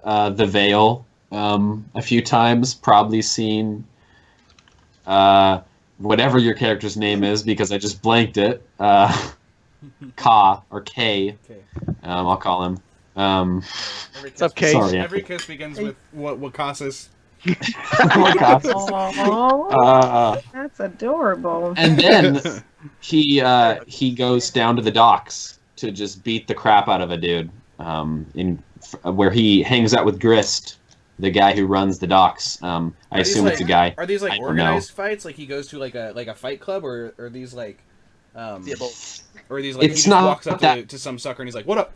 the Vale a few times, probably seen whatever your character's name is, because I just blanked it. Ka, or K, Okay. I'll call him. What's up, Kate? Sorry. Every kiss begins with what Casas. Aw, that's adorable. And then he goes down to the docks to just beat the crap out of a dude. Where he hangs out with Grist, the guy who runs the docks. I assume it's a guy. Are these like I don't organized fights? Like he goes to like a fight club, or are these like, Yeah, both. or are these like It's he just not walks up that- to some sucker and he's like, "What up?"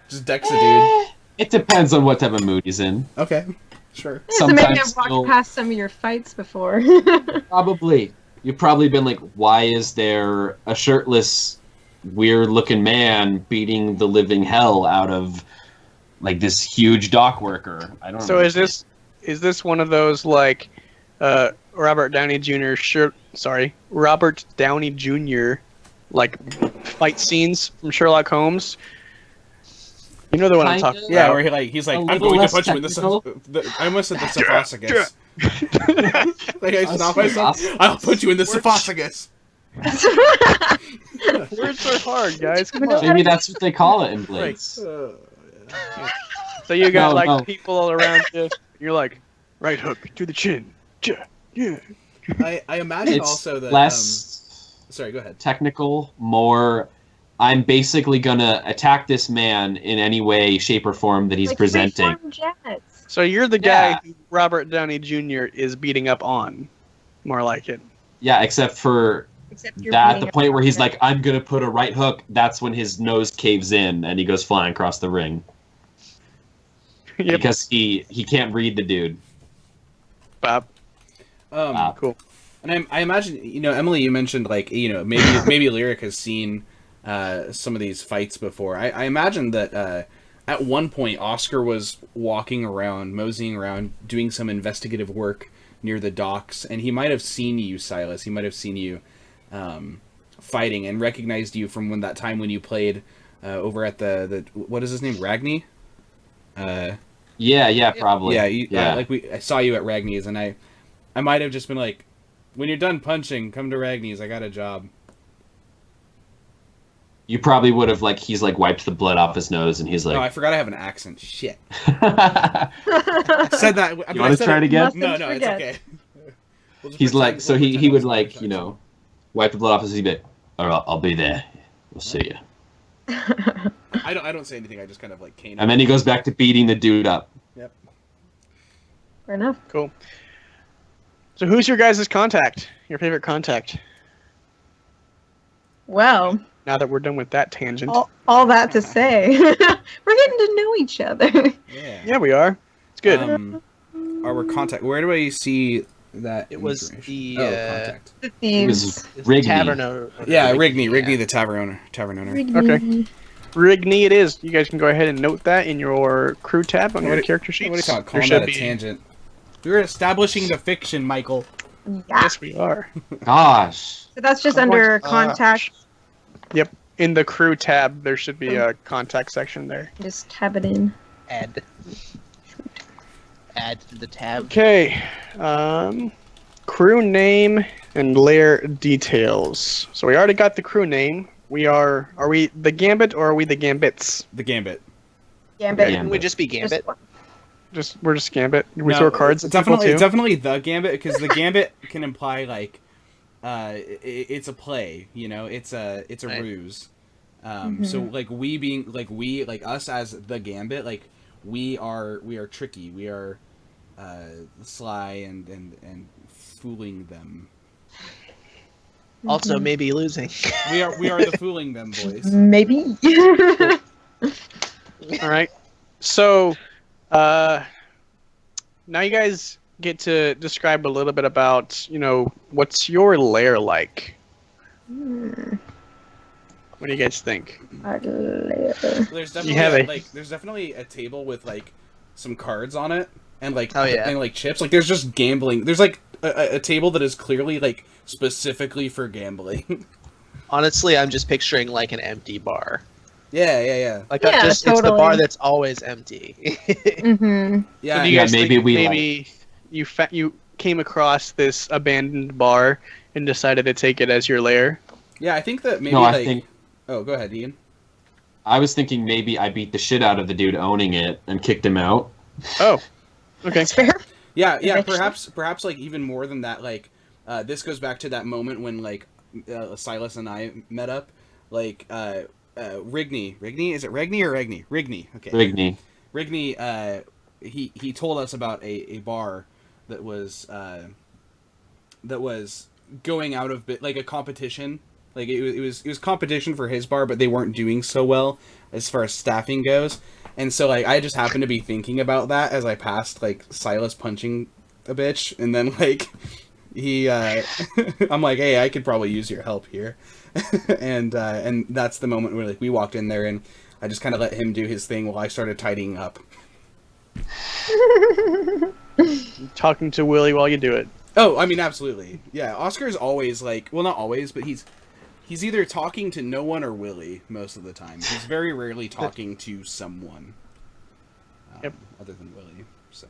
just decks a dude. It depends on what type of mood he's in. Okay, sure. So maybe Sometimes I've walked you'll- past some of your fights before. Probably. You've probably been like, why is there a shirtless, weird-looking man beating the living hell out of like this huge dock worker? I don't know. So is this one of those like Robert Downey Jr. like fight scenes from Sherlock Holmes? You know the one I'm Kinda. talking Yeah, about. where he's like, A I'm little going to less punch you in technical. I almost said the esophagus. Like I stopped myself. I'll put you in the esophagus. Words are hard, guys. Come on. Maybe that's what they call it in Blades. So you got No, no. people all around you. You're like, right hook to the chin. Yeah. I imagine It's also that less sorry, go ahead. technical, more. I'm basically gonna attack this man in any way, shape, or form that he's Like presenting. freeform jets. So you're the guy Yeah. who Robert Downey Jr. is beating up on. More like it. Yeah, except for Except you're that, beating the up point where he's jets. like, I'm gonna put a right hook, that's when his nose caves in and he goes flying across the ring. Yep. Because he can't read the dude. Bob. Wow. Cool. And I imagine, Emily, you mentioned like, maybe Lyric has seen some of these fights before. I imagine that at one point Oscar was walking around, moseying around, doing some investigative work near the docks, and he might have seen you, Silas. He might have seen you fighting and recognized you from that time when you played over at the what is his name, Ragni? Yeah, probably. Yeah, I saw you at Ragni's, and I might have just been like, when you're done punching, come to Ragni's. I got a job. You probably would have he's wiped the blood off his nose and he's No, I like, forgot I have an accent. Shit. you I said that. want to try it again? No, Mustn't it's forget. okay. We'll just He's pretend- like, so we'll he pretend would it was an wipe the blood off his head. Bit. All right, I'll be there. We'll see you. accent. I don't say anything. I just kind of cane. And then he goes back to beating the dude up. Yep. Fair enough. Cool. So who's your guys' contact? Your favorite contact? Well, Now that we're done with that tangent. all that to say, we're getting to know each other. Yeah. Yeah, we are. It's good. Our contact. Where do I see that? It was information? the, contact. The It was thieves. Rigby. Tavern owner. Yeah, Rigny, the tavern owner. Okay. Rigny it is. You guys can go ahead and note that in your crew tab on your character sheet. What are you talking? There Calling should that a be tangent. We're establishing the fiction, Michael. Yeah. Yes, we are. Gosh. So that's just Oh my under gosh. contact. Yep. In the crew tab, there should be a contact section there. Just tab it in. Add to the tab. Okay. Crew name and lair details. So we already got the crew name. Are we the Gambit or are we the Gambits? The Gambit. Gambit. Yeah. Would just be Gambit. We're just Gambit. We No, throw cards at people It's too. definitely the Gambit, because the Gambit can imply, like, it's a play, you know? It's a Right. ruse. So, like, like, us as the Gambit, like, we are tricky. We are sly and fooling them. Also, maybe losing. We are the fooling them boys. Maybe. All right. So, now you guys get to describe a little bit about, what's your lair like? What do you guys think? There's definitely have there's definitely a table with like some cards on it and like Oh, yeah. and like chips. Like there's just gambling. There's like a table that is clearly like specifically for gambling. Honestly, I'm just picturing like an empty bar. Yeah. Like Yeah, it's the totally. bar that's always empty. Mm-hmm. Yeah. So do you Yeah, guys maybe think we maybe you came across this abandoned bar and decided to take it as your lair? Yeah, I think that maybe No, I like think Oh, go ahead, Ian. I was thinking maybe I beat the shit out of the dude owning it and kicked him out. Oh, okay. That's fair. Yeah, Eviction. perhaps like even more than that, like this goes back to that moment when like Silas and I met up, like Rigney, is it Regni or Regni? Rigney, okay. Rigney. He told us about a bar that was going out of like a competition, like it was competition for his bar, but they weren't doing so well as far as staffing goes. And so, like, I just happened to be thinking about that as I passed, like, Silas punching a bitch, and then, like, I'm like, hey, I could probably use your help here. and that's the moment where, like, we walked in there, and I just kind of let him do his thing while I started tidying up. Talking to Willie while you do it. Oh, I mean, absolutely. Yeah, Oscar's always, like, well, not always, but he's either talking to no one or Willie most of the time. He's very rarely talking to someone. Yep. Other than Willie, so.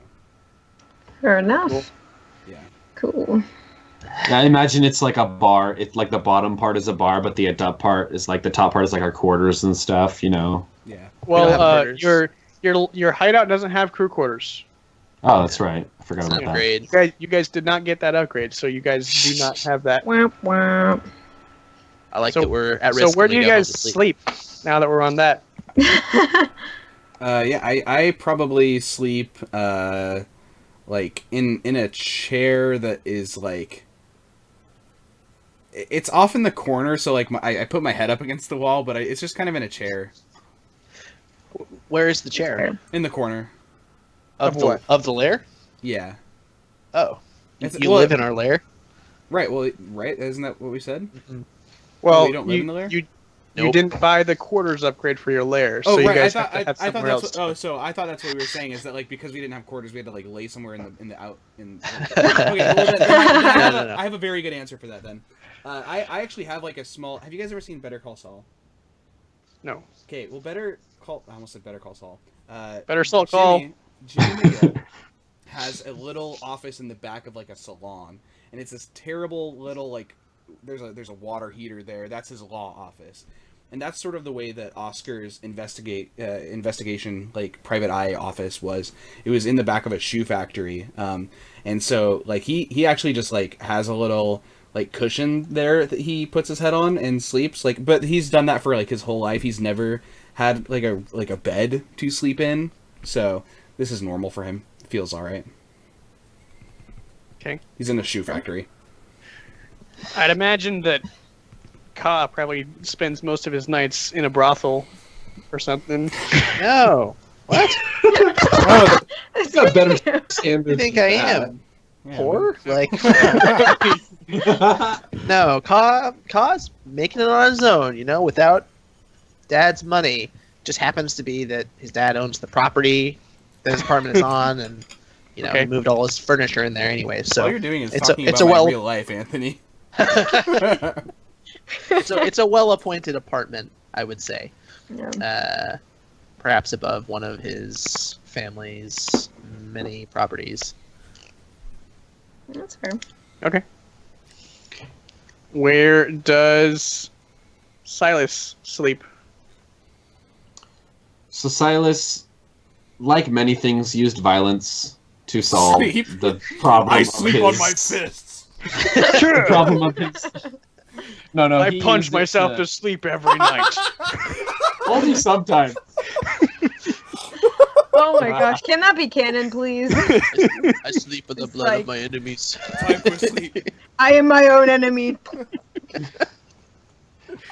Fair enough. Cool. Yeah. Cool. Yeah, I imagine it's like a bar. It's like the bottom part is a bar, but the top part is like our quarters and stuff, you know. Yeah. don't have Well, quarters. your hideout doesn't have crew quarters. Oh, that's right. I forgot It's about an that. upgrade. You guys did not get that upgrade, so you guys do not have that. Womp womp. I like So- that we're at risk. So where when do we you go home guys to sleep now that we're on that? Yeah, I probably sleep like in a chair that is like, it's off in the corner, so like I put my head up against the wall, but it's just kind of in a chair Where is the chair? in the corner. Of what? Of the lair? Yeah. Oh, It's- you well, live in our lair? Right. Well, right. Isn't that what we said? Well, you don't live in the lair? You Nope. didn't buy the quarters upgrade for your lair, so Oh, you right. guys I have to have thought somewhere that's else. what, so I thought that's what we were saying, is that like because we didn't have quarters, we had to like lay somewhere in the out in. Okay, well, then No. I have a very good answer for that then. I actually have like a small. Have you guys ever seen Better Call Saul? No. Okay, well, I almost said Better Call Saul. Better Saul Call. Jimmy Miguel has a little office in the back of like a salon, and it's this terrible little like. There's a water heater there. That's his law office, and that's sort of the way that Oscar's investigation like private eye office was. It was in the back of a shoe factory, and so like he actually just like has a little like cushion there that he puts his head on and sleeps, like, but he's done that for like his whole life. He's never had like a bed to sleep in, so this is normal for him. Feels all right. Okay. He's in a shoe factory. I'd imagine that Ka probably spends most of his nights in a brothel or something. No. What? Oh, That's got better you. I standards. think I am. yeah, Poor? Like, no, Ka's making it on his own, without Dad's money. Just happens to be that his dad owns the property that his apartment is on, and, you know, he moved all his furniture in there anyway. So all you're doing is talking about my real life, Anthony. It's a well-appointed apartment, I would say. Yeah. Perhaps above one of his family's many properties. That's fair. Okay. Where does Silas sleep? So Silas, like many things, used violence to solve Sleep? the problem. I of sleep his, on my fists. the problem of his. No, I he punch used it myself to sleep every night. Only sometimes. Oh my gosh, can that be canon, please? I sleep in the blood like- of my enemies. Time for sleep. I am my own enemy.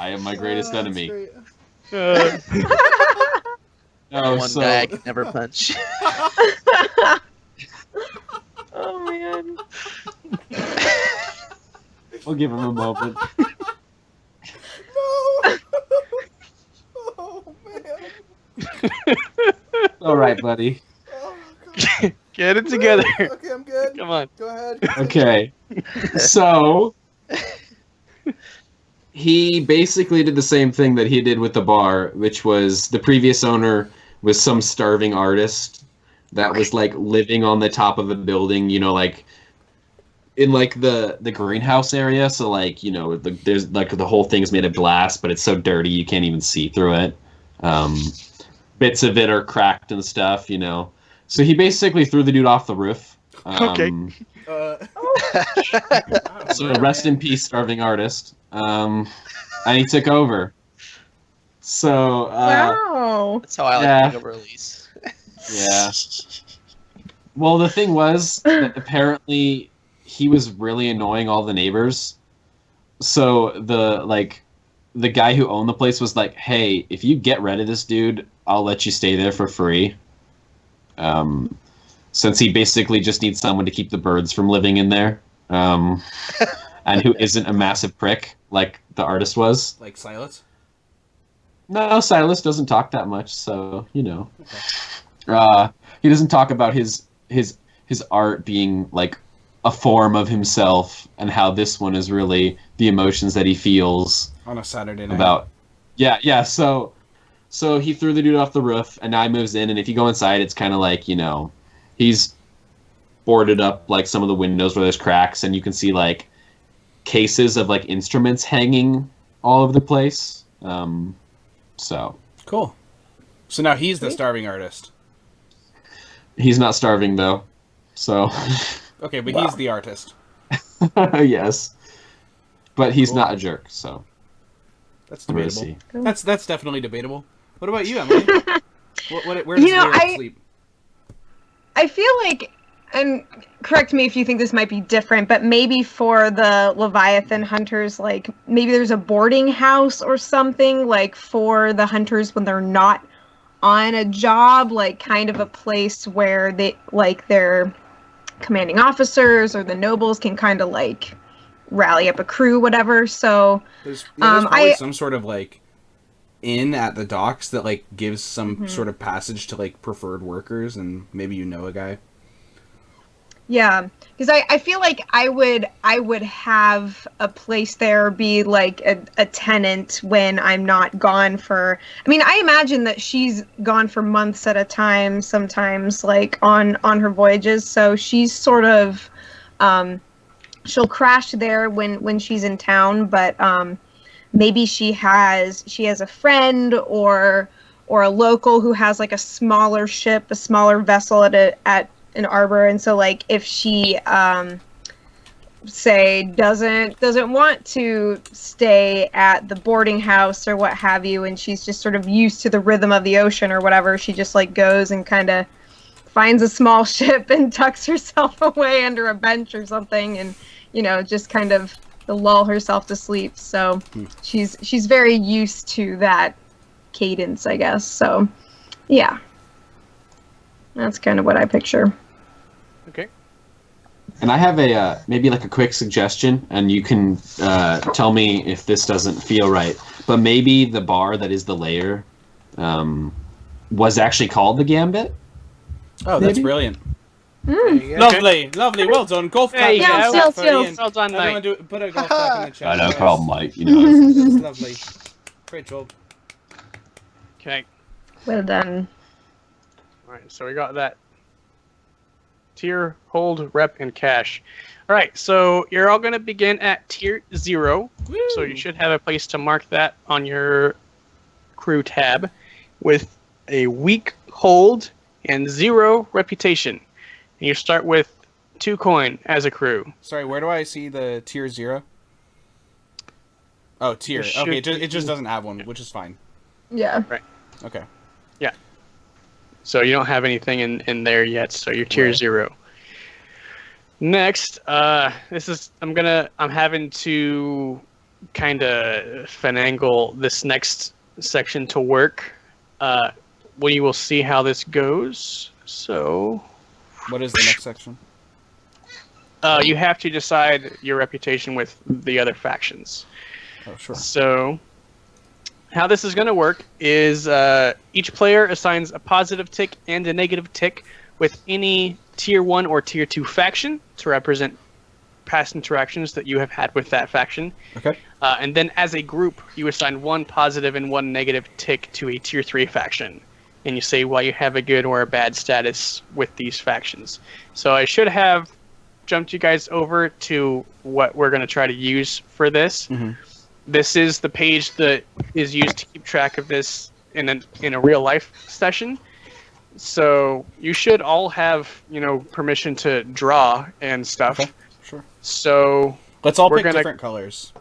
I am my greatest enemy. Uh, No, One so guy I can never punch. Oh man. we'll give him a moment. No. Oh man. All right, buddy. Oh, God. get it together. Okay, I'm good. Come on. Go ahead. Okay. So he basically did the same thing that he did with the bar, which was the previous owner was some starving artist that was like living on the top of a building, you know, like in like the greenhouse area. So like, you know, there's like the whole thing's made of glass, but it's so dirty you can't even see through it. Bits of it are cracked and stuff, you know. So he basically threw the dude off the roof. Okay. So rest in peace, starving artist. And he took over. So Wow. That's how I like Yeah. to take over a lease. yeah. Well, the thing was that apparently he was really annoying all the neighbors. So the guy who owned the place was like, "Hey, if you get rid of this dude, I'll let you stay there for free." Since he basically just needs someone to keep the birds from living in there, and who isn't a massive prick like the artist was. Like Silas? No, Silas doesn't talk that much, so you know. He doesn't talk about his art being like a form of himself, and how this one is really the emotions that he feels On a Saturday night. about. Yeah. So he threw the dude off the roof, and now he moves in. And if you go inside, it's kind of like, you know, he's boarded up like some of the windows where there's cracks, and you can see like cases of like instruments hanging all over the place. So Cool. So now he's the starving artist. he's not starving though. So Okay, but Wow. he's the artist. yes, but he's Cool. not a jerk. So That's we're gonna debatable. see. That's definitely debatable. What about you, Emily? Where does Lyric sleep? I feel like, and correct me if you think this might be different, but maybe for the Leviathan hunters, like maybe there's a boarding house or something like for the hunters when they're not on a job, like kind of a place where they like their commanding officers or the nobles can kind of like rally up a crew, whatever. So There's probably some sort of like inn at the docks that like gives some sort of passage to like preferred workers, and maybe you know a guy. yeah, because I feel like I would have a place there, be like a tenant when I'm not gone for. I mean, I imagine that she's gone for months at a time, sometimes like on her voyages. So she's sort of, she'll crash there when she's in town, but maybe she has a friend or a local who has like a smaller ship, a smaller vessel at an arbor, and so like if she say doesn't want to stay at the boarding house or what have you, and she's just sort of used to the rhythm of the ocean or whatever, she just like goes and kind of finds a small ship and tucks herself away under a bench or something, and you know, just kind of to lull herself to sleep. So she's very used to that cadence, I guess. So yeah, that's kind of what I picture. Okay. And I have a maybe like a quick suggestion, and you can tell me if this doesn't feel right. But maybe the bar that is the lair was actually called the Gambit. Oh, that's Maybe? brilliant. Lovely, lovely. Well done. Golf clap. There you go. clap for Yes. Ian. Well done, Everyone mate. put a golf clap in the chat. No guys. problem, mate. You know. That's lovely. Great job. Okay. Well done. All right, so we got that tier, hold, rep, and cash. All right, so you're all going to begin at tier 0. Woo. So you should have a place to mark that on your crew tab with a weak hold and 0 reputation. And you start with 2 coin as a crew. Sorry, where do I see the tier 0? Oh, tier. Okay, it just doesn't have one, which is fine. Yeah. Okay. Yeah. So you don't have anything in there yet, so you're tier 0. Next, I'm having to kind of finagle this next section to work. We will see how this goes. So, What is the next section? you have to decide your reputation with the other factions. Oh, sure. So, how this is going to work is each player assigns a positive tick and a negative tick with any tier 1 or tier 2 faction to represent past interactions that you have had with that faction. Okay. And then as a group, you assign 1 positive and 1 negative tick to a tier 3 faction. And you say why you have a good or a bad status with these factions. So I should have jumped you guys over to what we're going to try to use for this. Mm-hmm. This is the page that is used to keep track of this in a real life session. So you should all have, permission to draw and stuff. Okay, sure. So Let's all we're pick gonna- different colors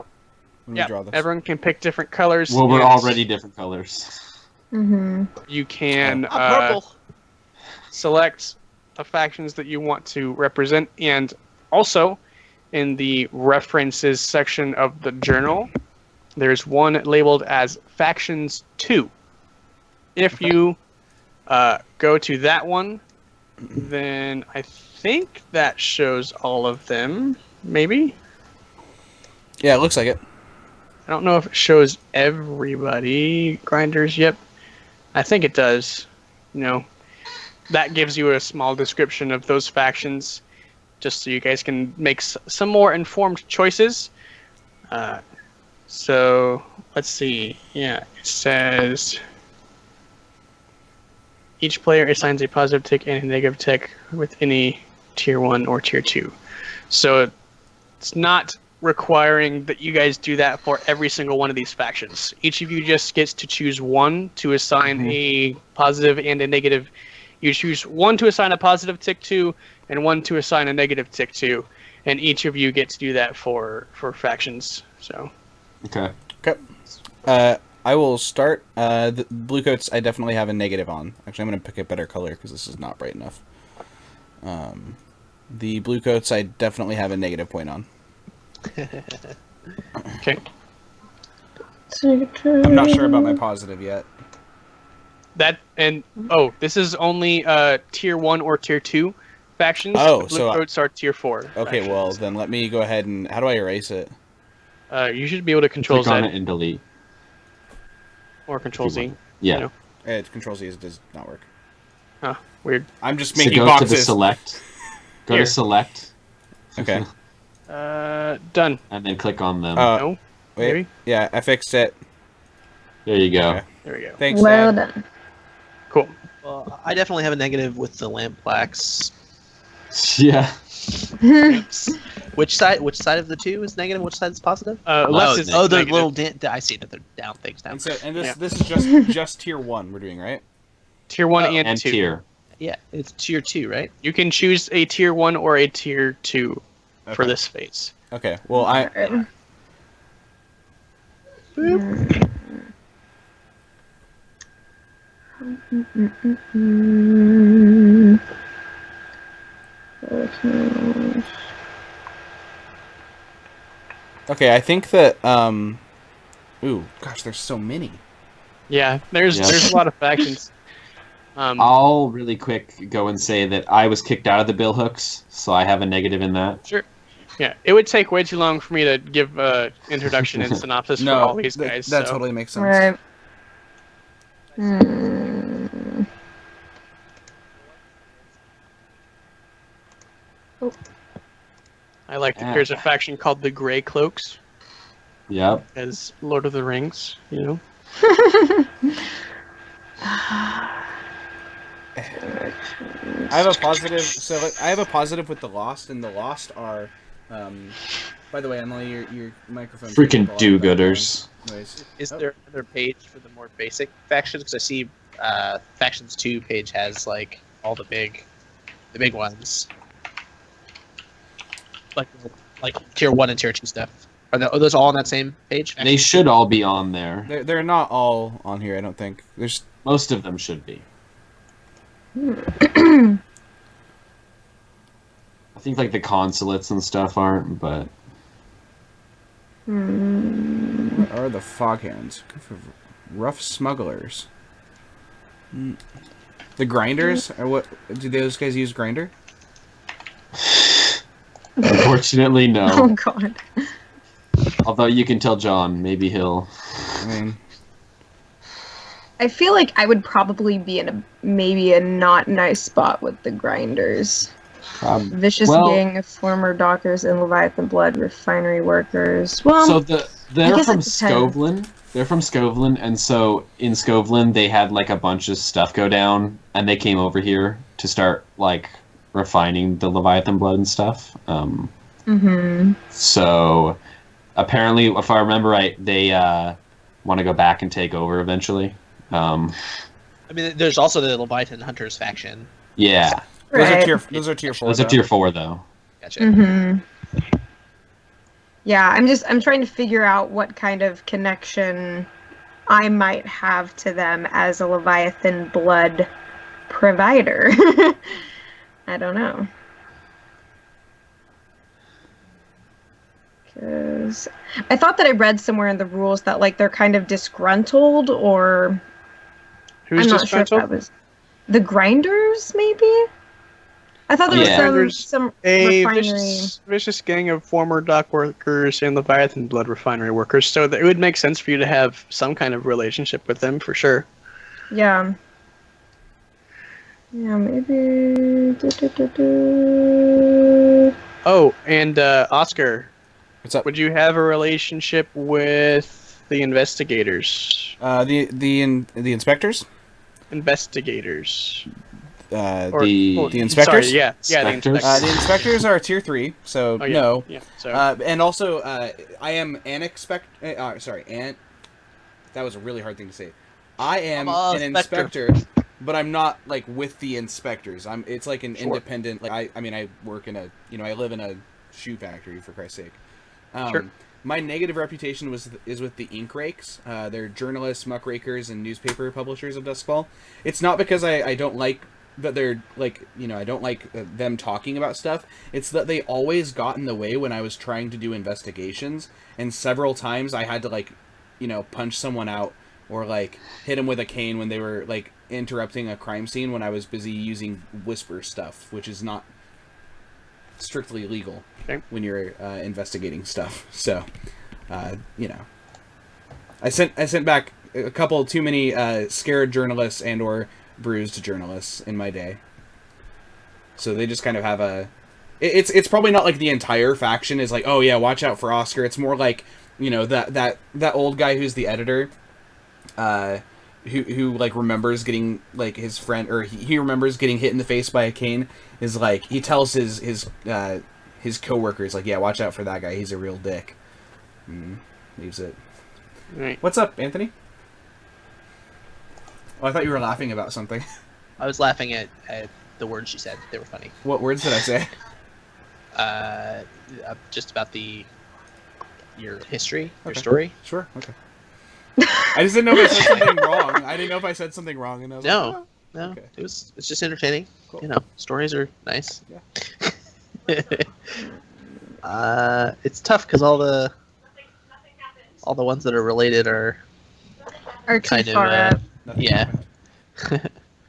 when we draw this. everyone can pick different colors. Well, we're and already different colors. Mm-hmm. You can Purple. select the factions that you want to represent, and also in the references section of the journal, there's one labeled as Factions 2. If you go to that one, then I think that shows all of them, maybe? Yeah, it looks like it. I don't know if it shows everybody. Grinders, yep. I think it does. That gives you a small description of those factions, just so you guys can make some more informed choices. So, let's see. Yeah, it says each player assigns a positive tick and a negative tick with any tier 1 or tier 2. So, it's not requiring that you guys do that for every single one of these factions. Each of you just gets to choose one to assign a positive and a negative. You choose one to assign a positive tick to and one to assign a negative tick to, and each of you gets to do that for factions. So Okay. I will start. The Bluecoats, I definitely have a negative on. Actually, I'm going to pick a better color because this is not bright enough. The Bluecoats, I definitely have a negative point on. okay. I'm not sure about my positive yet. This is only tier 1 or tier 2 factions. Oh, Blue so coats are tier 4. Okay, factions. well then let me go ahead and how do I erase it? You should be able to control Click on Z it and delete. or control Z. Yeah. Control Z does not work. Huh, weird. I'm just So making go boxes. to the select. Go Here. to select. Okay. Done. And then click on them. No? Wait. Maybe? Yeah, I fixed it. There you go. Okay. There we go. Thanks. Well Dad. done. Cool. Well, I definitely have a negative with the lamp plaques. Yeah. Which side of the two is negative? Which side is positive? Left is the negative. little I see that they're down things down. And so, and this Yeah. this is just tier 1 we're doing, right? Tier 1 Oh, and And 2. tier. Yeah, it's tier 2, right? You can choose a tier 1 or a tier 2 for Okay. this phase. Okay. Well, I Okay, I think that ooh, gosh, there's so many. Yeah, there's a lot of factions. I'll really quick go and say that I was kicked out of the bill hooks, so I have a negative in that. Sure. Yeah, it would take way too long for me to give introduction and synopsis for all these guys. That so. totally makes sense. Right. Oh. I like that there's a faction called the Grey Cloaks, Yep. as Lord of the Rings, you know. I have a positive. So I have a positive with the Lost, and the Lost are. By the way, Emily, your microphone. Freaking do-gooders. Is there another page for the more basic factions? Because I see factions 2 page has like all the big ones, like tier 1 and tier 2 stuff. Are those all on that same page? They should all be on there. They're not all on here. I don't think. There's Most of them should be. I think like the consulates and stuff aren't, but what are the foghands? Rough smugglers. The grinders? Or what? Do those guys use grinder? unfortunately, no. Oh god. Although you can tell John, maybe he'll. I mean, I feel like I would probably be in maybe a not nice spot with the grinders. Vicious gang of former dockers and Leviathan blood refinery workers. Well, so they're from Scovlin. They're from Scovlin, and so in Scovlin they had like a bunch of stuff go down, and they came over here to start like refining the Leviathan blood and stuff. So apparently, if I remember right, they want to go back and take over eventually. I mean, there's also the Leviathan Hunters faction. Yeah. right. Those are tier 4. Those are tier 4 though. Gotcha. Yeah, I'm trying to figure out what kind of connection I might have to them as a Leviathan blood provider. I don't know. Because I thought that I read somewhere in the rules that like they're kind of disgruntled, or Who's I'm not disgruntled? sure if that was the grinders, maybe. I thought there was some a refinery. vicious gang of former dock workers and Leviathan blood refinery workers. So it would make sense for you to have some kind of relationship with them for sure. Yeah. Yeah, maybe. Oh, and Oscar, What's up? would you have a relationship with the investigators? The inspectors. Investigators. The inspectors. Sorry, yeah, the inspectors. The inspectors are tier 3, so no. Yeah, so. And also, I am an that was a really hard thing to say. I am an inspector, but I'm not like with the inspectors. It's like an independent. Like I work in a I live in a shoe factory, for Christ's sake. Sure. My negative reputation is with the ink rakes. They're journalists, muckrakers, and newspaper publishers of Duskfall. It's not because I don't like that they're like I don't like them talking about stuff. It's that they always got in the way when I was trying to do investigations, and several times I had to like punch someone out or like hit them with a cane when they were like interrupting a crime scene when I was busy using whisper stuff, which is not strictly legal when you're investigating stuff. So I sent back a couple too many scared journalists and or bruised journalists in my day. So they just kind of have a it's probably not like the entire faction is like, oh yeah, watch out for Oscar. It's more like that old guy who's the editor who like remembers getting like his friend, or he remembers getting hit in the face by a cane, is like he tells his coworkers like, yeah, watch out for that guy, he's a real dick. Leaves it. Right. What's up, Anthony? Oh, I thought you were laughing about something. I was laughing at the words you said. They were funny. What words did I say? Just about your history, your story. Sure. Okay. I just didn't know if I said something wrong. I didn't know if I said something wrong, and I was like, No. Okay. It's just entertaining. Cool. Stories are nice. Yeah. It's tough because all the ones that are related are Too kind far of up. yeah.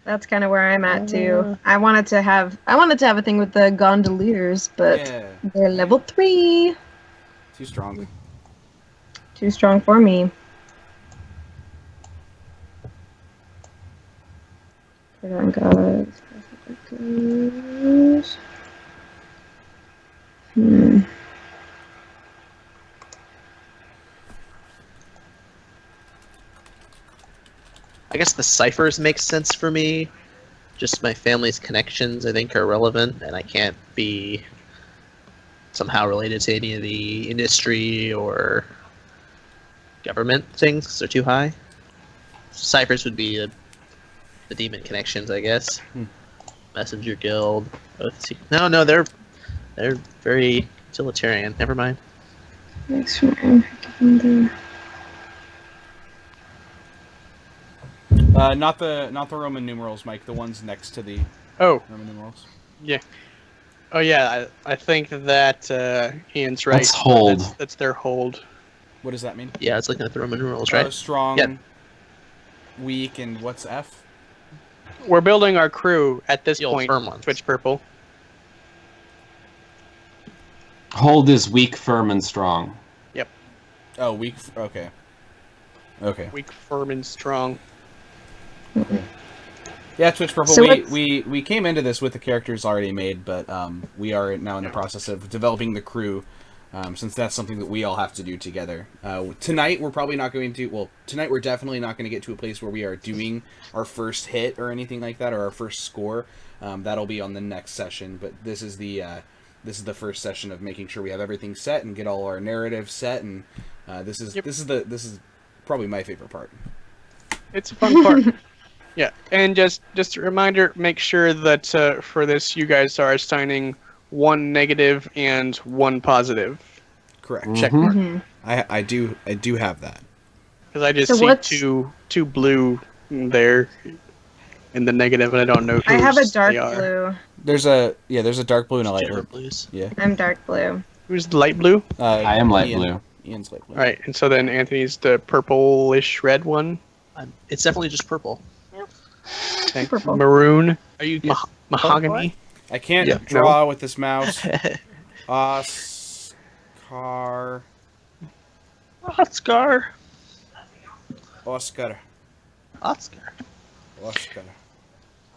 That's kind of where I'm at too. I wanted to have a thing with the gondoliers, but they're level 3. Too strong. Too strong for me. Put on gods. Hmm. I guess the ciphers make sense for me. Just my family's connections, I think, are relevant, and I can't be somehow related to any of the industry or government things 'cause they're too high. Ciphers would be the demon connections, I guess. Messenger Guild. No, they're very utilitarian. Never mind. Next one. Not the Roman numerals, Mike. The ones next to the Oh, Roman numerals. yeah. Oh, yeah. I think that Ian's right. That's hold. That's their hold. What does that mean? Yeah, I was looking at the Roman numerals, right? Strong, Yep. weak, and what's F? We're building our crew at this The old point. firm ones. Twitch Purple. Hold is weak, firm, and strong. Oh, weak. Okay. Okay. Weak, firm, and strong. Yeah, Twitch Purple. So we came into this with the characters already made, but we are now in the process of developing the crew, since that's something that we all have to do together. Tonight we're probably not going to. Well, tonight we're definitely not going to get to a place where we are doing our first hit or anything like that, or our first score. That'll be on the next session. But this is the first session of making sure we have everything set and get all our narrative set, and this is probably my favorite part. It's a fun part. Yeah, and just a reminder, make sure that for this you guys are assigning 1 negative and 1 positive. Correct. Check mark. I do have that. Because I just So see what's- two blue there in the negative, and I don't know. I have a whose dark they are. blue. There's a dark blue and a light Jabber blue. blues. Yeah. I'm dark blue. Who's the light blue? I am light Ian. blue. Ian's light blue. All right, and so then Anthony's the purplish red one. It's definitely just purple. Okay. Purple. Maroon, Are you mahogany. I can't Yeah. draw with this mouse. Oscar. Oscar? Oscar. Oscar. Oscar.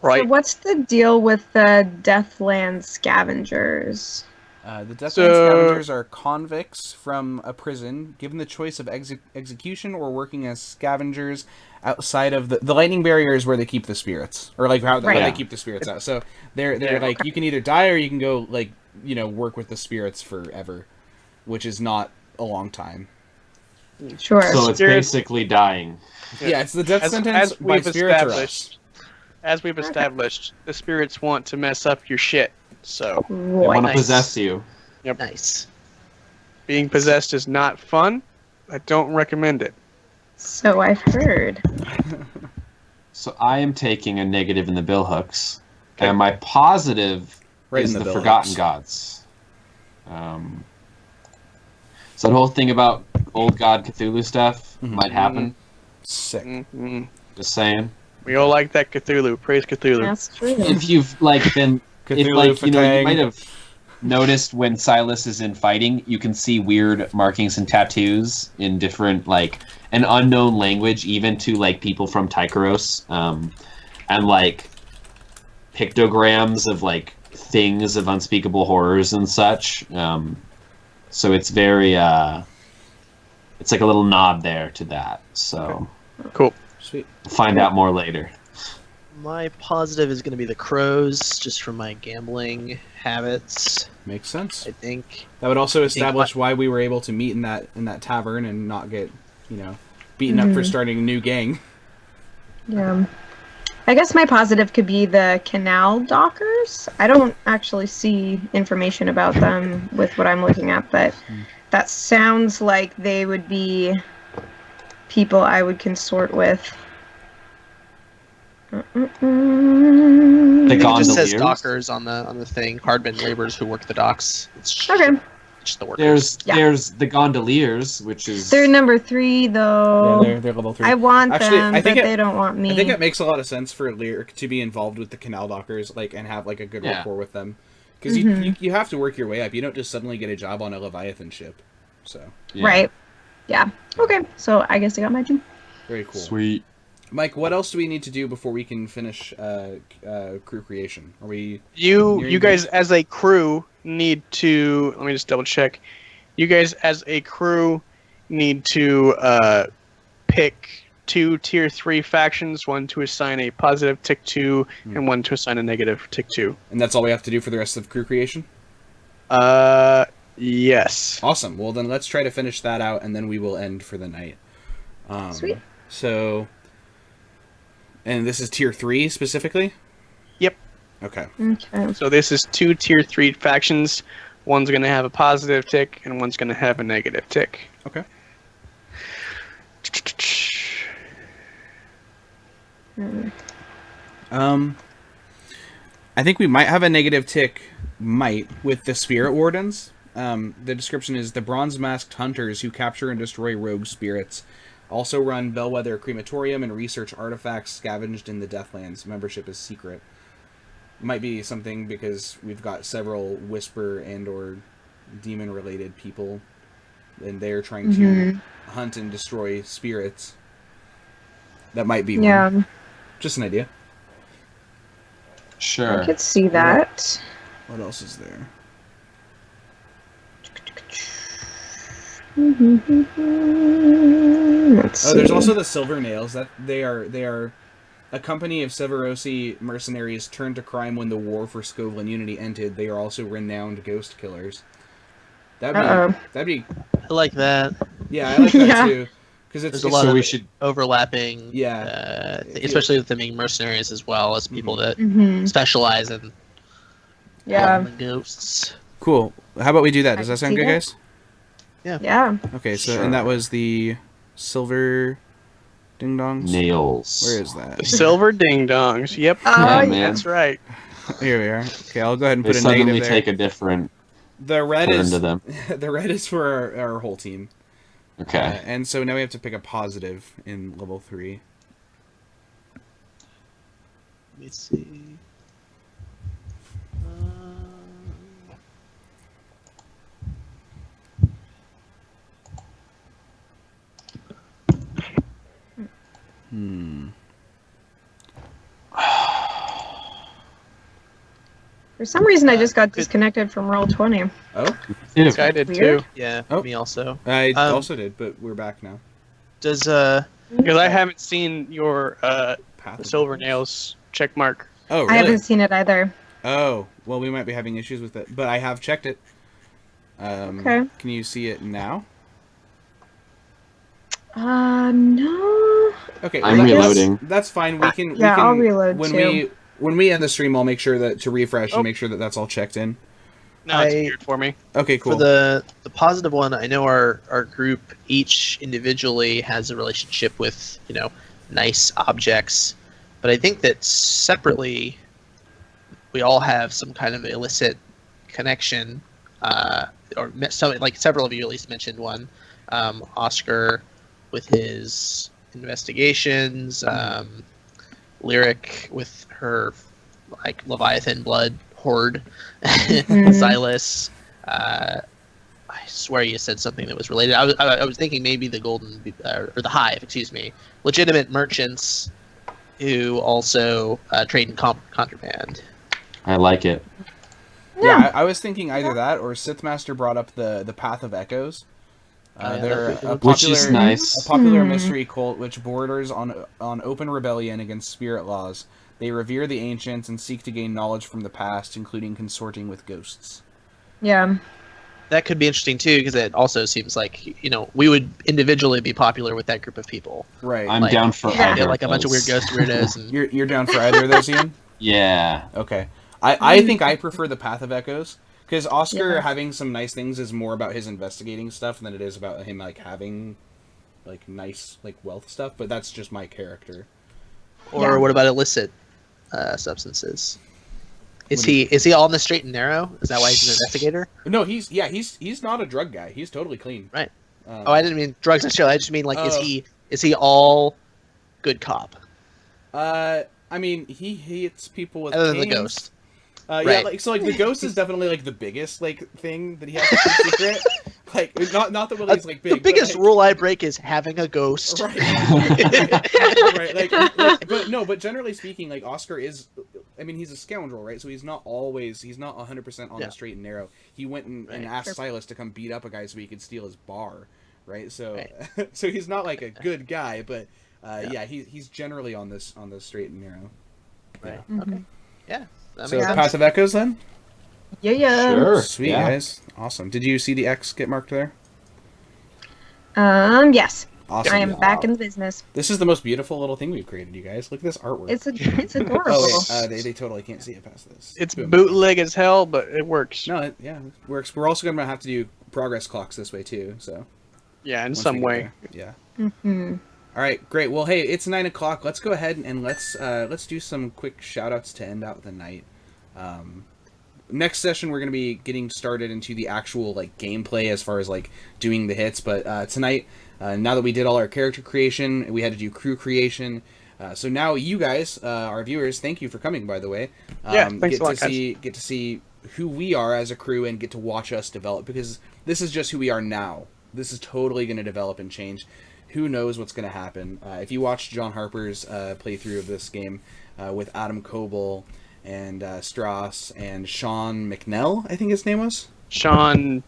Right. So what's the deal with the Deathland scavengers? The Deathland So- Scavengers are convicts from a prison, given the choice of execution or working as scavengers outside of the lightning barrier is where they keep the spirits, or like how Right. they keep the spirits out. So they're like, you can either die or you can go work with the spirits forever, which is not a long time. Sure. So it's Spirit- basically dying. Yeah, it's the death sentence as by we've spirits or us. established, as we've established, the spirits want to mess up your shit. So They want to Nice. possess you. Nice. being possessed is not fun. I don't recommend it. So I've heard. So I am taking a negative in the bill hooks, and my positive Right is in the bill Forgotten hooks. Gods. So the whole thing about old god Cthulhu stuff might happen. Sick. Mhm. Just saying. We all like that Cthulhu. Praise Cthulhu. That's true. If you've been, if Cthulhu, you Fatang. might have noticed when Silas is in fighting, you can see weird markings and tattoos in different an unknown language, even to people from Tycheros, and pictograms of things of unspeakable horrors and such. So it's very it's like a little nod there to that. So Cool. Sweet. find out more later. My positive is going to be the crows, just from my gambling habits, Makes sense. I think. That would also think establish why we were able to meet in that tavern and not get, beaten up for starting a new gang. Yeah. I guess my positive could be the canal dockers. I don't actually see information about them with what I'm looking at, but that sounds like they would be people I would consort with. The It just says gondoliers? dockers on the thing. Hardman laborers who work the docks. It's Okay. just the workers. There's the gondoliers, which is They're number 3, though. Yeah, they're level 3. I want Actually, them, I think but it- they don't want me. I think it makes a lot of sense for Lyric to be involved with the canal dockers, and have a good Yeah. rapport with them, because you have to work your way up. You don't just suddenly get a job on a Leviathan ship. So yeah. Right. Yeah. Okay, so I guess I got my 2. very cool. Sweet. Mike, what else do we need to do before we can finish crew creation? Are we? You guys as a crew need to. Let me just double check. You guys as a crew need to pick 2 tier 3 factions, one to assign a positive tick 2 and one to assign a negative tick 2. And that's all we have to do for the rest of crew creation? Yes. Awesome. Well, then let's try to finish that out, and then we will end for the night. Sweet. So, and this is tier 3 specifically? Yep. Okay. Okay. So this is 2 tier 3 factions. One's going to have a positive tick, and one's going to have a negative tick. Okay. I think we might have a negative tick, with the Spirit Wardens. The description is the bronze-masked hunters who capture and destroy rogue spirits. Also run Bellwether Crematorium and research artifacts scavenged in the Deathlands. Membership is secret. Might be something because we've got several Whisper and or demon-related people, and they're trying to hunt and destroy spirits. That might be one. Just an idea. Sure. I could see that. What else is there? Let's see. There's also the Silver Nails. That they are a company of Severosi mercenaries turned to crime when the war for Skovlan Unity ended. They are also renowned ghost killers. That'd be. I like that. Yeah, I like that Yeah. too. Because There's a lot of we should overlapping. Yeah. Especially with them being mercenaries as well as people that specialize in Yeah. ghosts. Cool. How about we do that? Does I that sound can good, see guys? Yeah. Okay. So Sure. and that was the silver ding dongs. nails. Where is that? Silver ding dongs. Yep. Yeah, man. That's right. Here we are. Okay, I'll go ahead and They put a suddenly negative there. take a different The red turn is to them. the red is for our whole team. Okay. And so now we have to pick a positive in level 3. Let me see. For some reason, I just got disconnected from Roll20. Oh, Yeah. I did Weird. too. Yeah, Oh. me also. I Um, also did, but we're back now. Does Because I haven't seen your Path of silver Darkness. nails check mark. Oh, I really? haven't seen it either. Oh, well, we might be having issues with it, but I have checked it. Okay. Can you see it now? No. Okay, I'm well, reloading. That's fine. We can. Yeah, we can, I'll reload when too. when we end the stream. I'll make sure that to refresh Oh. and make sure that that's all checked in. No, it's I- weird for me. Okay, cool. for the positive one? I know our group each individually has a relationship with nice objects, but I think that separately we all have some kind of illicit connection, several of you at least mentioned one. Oscar with his investigations, Lyric with her Leviathan blood horde, Silas. I swear you said something that was related. I was thinking maybe the or the Hive, excuse me, legitimate merchants who also trade in contraband. I like it. Yeah, I was thinking either that or Sithmaster brought up the Path of Echoes. They're a popular, Which is nice. a popular mystery cult which borders on open rebellion against spirit laws. They revere the ancients and seek to gain knowledge from the past, including consorting with ghosts. Yeah. That could be interesting too, because it also seems like we would individually be popular with that group of people. Right. I'm down for Yeah. either Get like a of bunch of weird those. ghost weirdos. And You're down for either of those, Ian? Yeah. Okay. I think I prefer the Path of Echoes. Because Oscar Yeah. having some nice things is more about his investigating stuff than it is about him having nice wealth stuff. But that's just my character. Or Yeah. what about illicit substances? Is he all in the straight and narrow? Is that why he's an investigator? No, he's not a drug guy. He's totally clean. Right. I didn't mean drugs necessarily. I just mean is he all good cop? I mean he hits people with Other than the canes. ghost. Yeah, Right. the ghost is definitely the biggest thing that he has to keep secret. Like not the Willie's like big. The biggest like, rule I break is having a ghost. Right. Right. But generally speaking, like Oscar is, I mean, he's a scoundrel, right? So he's not 100% on the straight and narrow. He went and asked Silas to come beat up a guy so he could steal his bar, right? So so he's not like a good guy, but he's generally on this straight and narrow. Right. Mm-hmm. Okay. Yeah. So passive echoes then? Yeah. Sure. Sweet guys. Awesome. Did you see the X get marked there? Yes. Awesome. I am back in the business. This is the most beautiful little thing we've created, you guys. Look at this artwork. It's adorable. Oh, wait, they totally can't see it past this. It's bootleg as hell, but it works. No, it works. We're also going to have to do progress clocks this way too, so. Yeah, in some way. Yeah. Mm-hmm. All right, great. Well, hey, it's 9 o'clock. Let's go ahead and let's do some quick shout-outs to end out the night. Next session, we're going to be getting started into the actual like gameplay as far as like doing the hits. But tonight, now that we did all our character creation, we had to do crew creation. So now you guys, our viewers, thank you for coming. By the way, thanks a lot, guys. Get to see who we are as a crew and get to watch us develop, because this is just who we are now. This is totally going to develop and change. Who knows what's going to happen? If you watch John Harper's playthrough of this game with Adam Coble and Strauss and Sean McNell, I think his name was? Sean...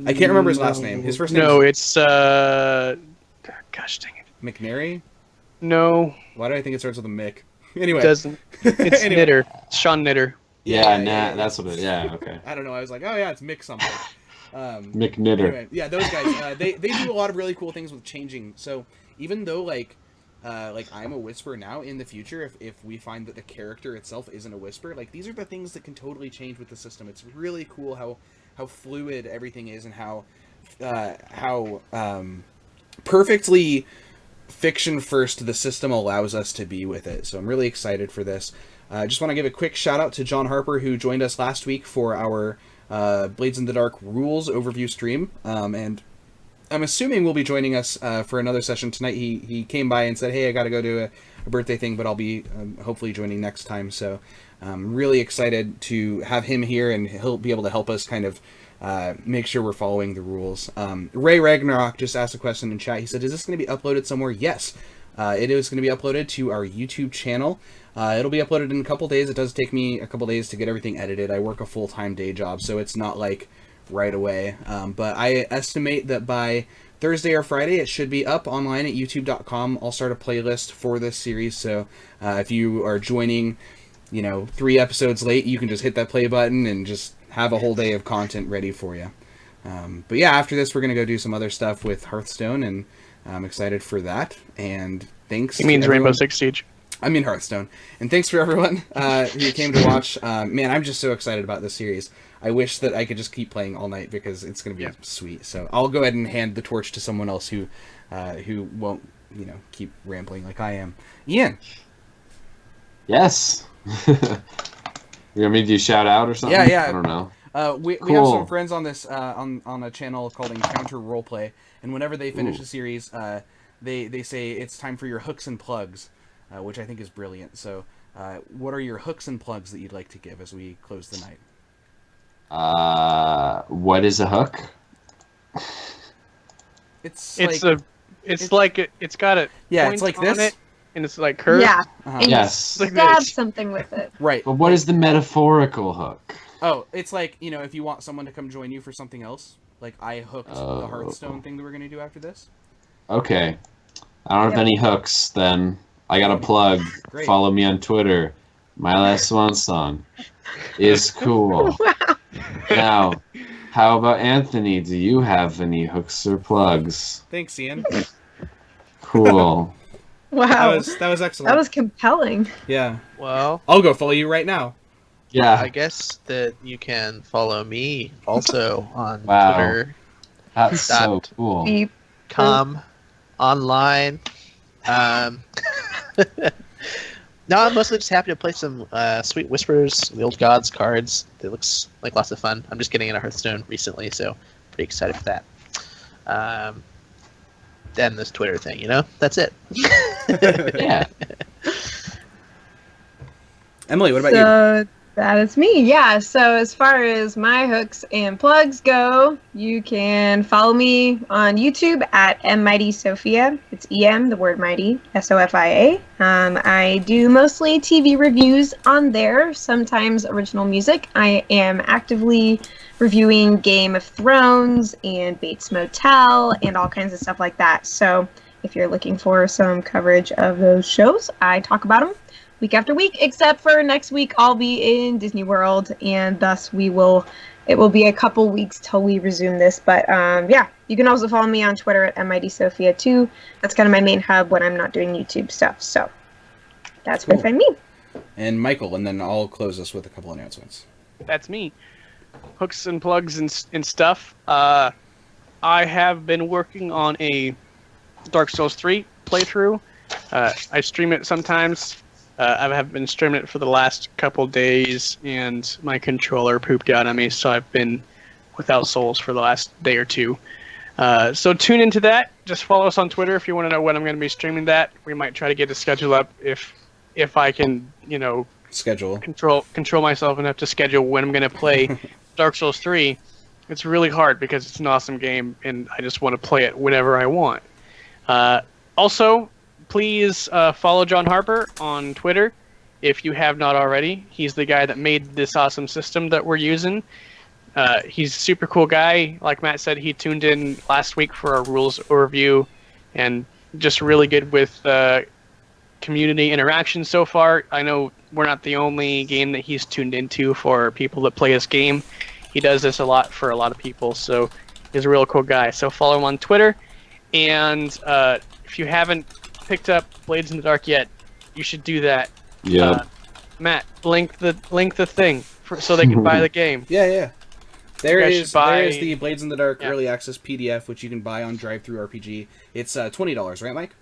I can't remember his last name. His first name it's... gosh dang it. McNary? No. Why do I think it starts with a Mick? Anyway. It doesn't. It's Anyway. Knitter. Sean Knitter. Yeah, that's what it is. Yeah, okay. I don't know. I was like, oh yeah, it's Mick something. McKnitter. Anyway, yeah, those guys. They do a lot of really cool things with changing. So even though like I'm a whisper now, in the future, if we find that the character itself isn't a whisper, like these are the things that can totally change with the system. It's really cool how fluid everything is and how perfectly fiction first the system allows us to be with it. So I'm really excited for this. I just want to give a quick shout out to John Harper, who joined us last week for our Blades in the Dark rules overview stream, and I'm assuming will be joining us for another session tonight. He came by and said, hey, I got to go to a birthday thing, but I'll be hopefully joining next time. So I'm really excited to have him here, and he'll be able to help us kind of make sure we're following the rules. Ray Ragnarok just asked a question in chat. He said, is this going to be uploaded somewhere? Yes. It is going to be uploaded to our YouTube channel. It'll be uploaded in a couple days. It does take me a couple days to get everything edited. I work a full-time day job, so it's not like right away. But I estimate that by Thursday or Friday, it should be up online at youtube.com. I'll start a playlist for this series, so if you are joining, 3 episodes late, you can just hit that play button and just have a whole day of content ready for you. But yeah, after this, we're going to go do some other stuff with Hearthstone, and I'm excited for that. And thanks. He means Rainbow Six Siege. I mean Hearthstone. And thanks for everyone who came to watch. Man, I'm just so excited about this series. I wish that I could just keep playing all night because it's going to be sweet. So I'll go ahead and hand the torch to someone else who won't, keep rambling like I am. Ian. Yes. You want me to do shout out or something? Yeah. I don't know. We have some friends on this on a channel called Encounter Roleplay, and whenever they finish a series, they say it's time for your hooks and plugs, which I think is brilliant. So, what are your hooks and plugs that you'd like to give as we close the night? What is a hook? It's got a it's like this. It, and it's like curved. Yeah. Uh-huh. And Yes. you stab something with it. Right. But what is the metaphorical hook? Oh, it's like, if you want someone to come join you for something else, like I hooked the Hearthstone thing that we're going to do after this. Okay. I don't have any hooks, then. I got a plug. Great. Follow me on Twitter. My Last Swan Song is cool. Now, how about Anthony? Do you have any hooks or plugs? Thanks, Ian. Cool. Wow. That was excellent. That was compelling. Yeah. Well, I'll go follow you right now. Yeah. I guess that you can follow me also on Wow. Twitter. That's so cool. Beep. Com online. No, I'm mostly just happy to play some Sweet Whispers, the Old Gods cards. It looks like lots of fun. I'm just getting into Hearthstone recently, so pretty excited for that. Then this Twitter thing, that's it. Yeah. Emily, what about you? That is me, yeah. So as far as my hooks and plugs go, you can follow me on YouTube at MMightySophia. It's E-M, the word mighty, S-O-F-I-A. I do mostly TV reviews on there, sometimes original music. I am actively reviewing Game of Thrones and Bates Motel and all kinds of stuff like that. So if you're looking for some coverage of those shows, I talk about them week after week, except for next week I'll be in Disney World, and thus it will be a couple weeks till we resume this. But yeah, you can also follow me on Twitter at MIDSophia too. That's kind of my main hub when I'm not doing YouTube stuff. So that's where you find me. And Michael, and then I'll close us with a couple announcements. That's me. Hooks and plugs and stuff. I have been working on a Dark Souls 3 playthrough. I stream it sometimes. I have been streaming it for the last couple days, and my controller pooped out on me, so I've been without souls for the last day or two. So tune into that. Just follow us on Twitter if you want to know when I'm going to be streaming that. We might try to get a schedule up if I can, schedule control myself enough to schedule when I'm going to play Dark Souls 3. It's really hard because it's an awesome game, and I just want to play it whenever I want. Also, please follow John Harper on Twitter if you have not already. He's the guy that made this awesome system that we're using. He's a super cool guy. Like Matt said, he tuned in last week for our rules overview, and just really good with community interaction so far. I know we're not the only game that he's tuned into for people that play his game. He does this a lot for a lot of people, so he's a real cool guy. So follow him on Twitter, and if you haven't picked up Blades in the Dark yet, you should do that. Yeah. Matt, link the thing so they can buy the game. Yeah. There is the Blades in the Dark early access PDF, which you can buy on DriveThru RPG. It's $20, right, Mike?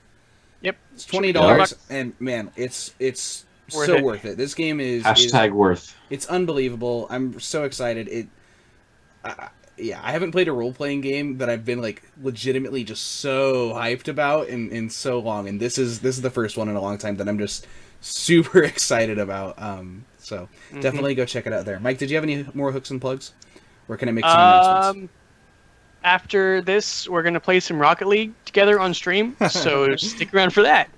Yep. It's $20, and man, it's worth it. This game is worth. It's unbelievable. I'm so excited. I haven't played a role-playing game that I've been like legitimately just so hyped about in so long, and this is the first one in a long time that I'm just super excited about. So definitely go check it out there. Mike, did you have any more hooks and plugs, or can I make some announcements? After this, we're gonna play some Rocket League together on stream, so stick around for that.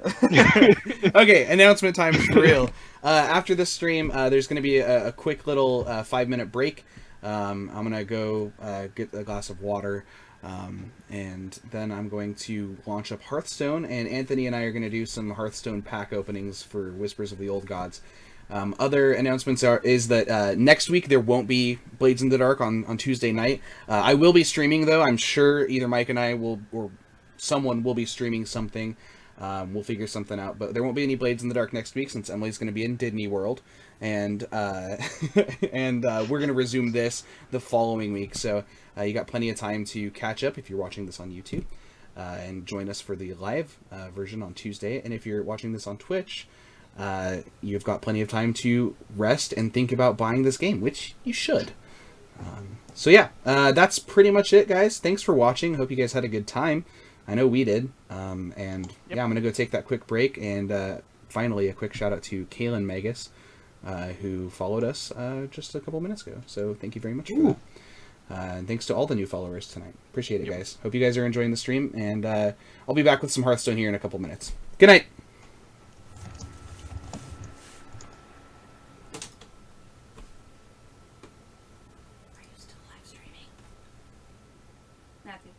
Okay, announcement time for real. After this stream, there's gonna be a quick little 5-minute break. I'm gonna go get a glass of water, and then I'm going to launch up Hearthstone, and Anthony and I are gonna do some Hearthstone pack openings for Whispers of the Old Gods. Other announcements is that next week there won't be Blades in the Dark on Tuesday night. I will be streaming though. I'm sure either Mike and I will, or someone will be streaming something. We'll figure something out, but there won't be any Blades in the Dark next week since Emily's going to be in Disney World, and we're going to resume this the following week. So you got plenty of time to catch up if you're watching this on YouTube, and join us for the live version on Tuesday. And if you're watching this on Twitch, you've got plenty of time to rest and think about buying this game, which you should. So yeah, that's pretty much it, guys. Thanks for watching. Hope you guys had a good time. I know we did. Yeah, I'm going to go take that quick break. And finally, a quick shout out to Kaylin Magus, who followed us just a couple minutes ago. So thank you very much for that. And thanks to all the new followers tonight. Appreciate it, guys. Hope you guys are enjoying the stream. And I'll be back with some Hearthstone here in a couple minutes. Good night. Are you still live streaming? Matthew.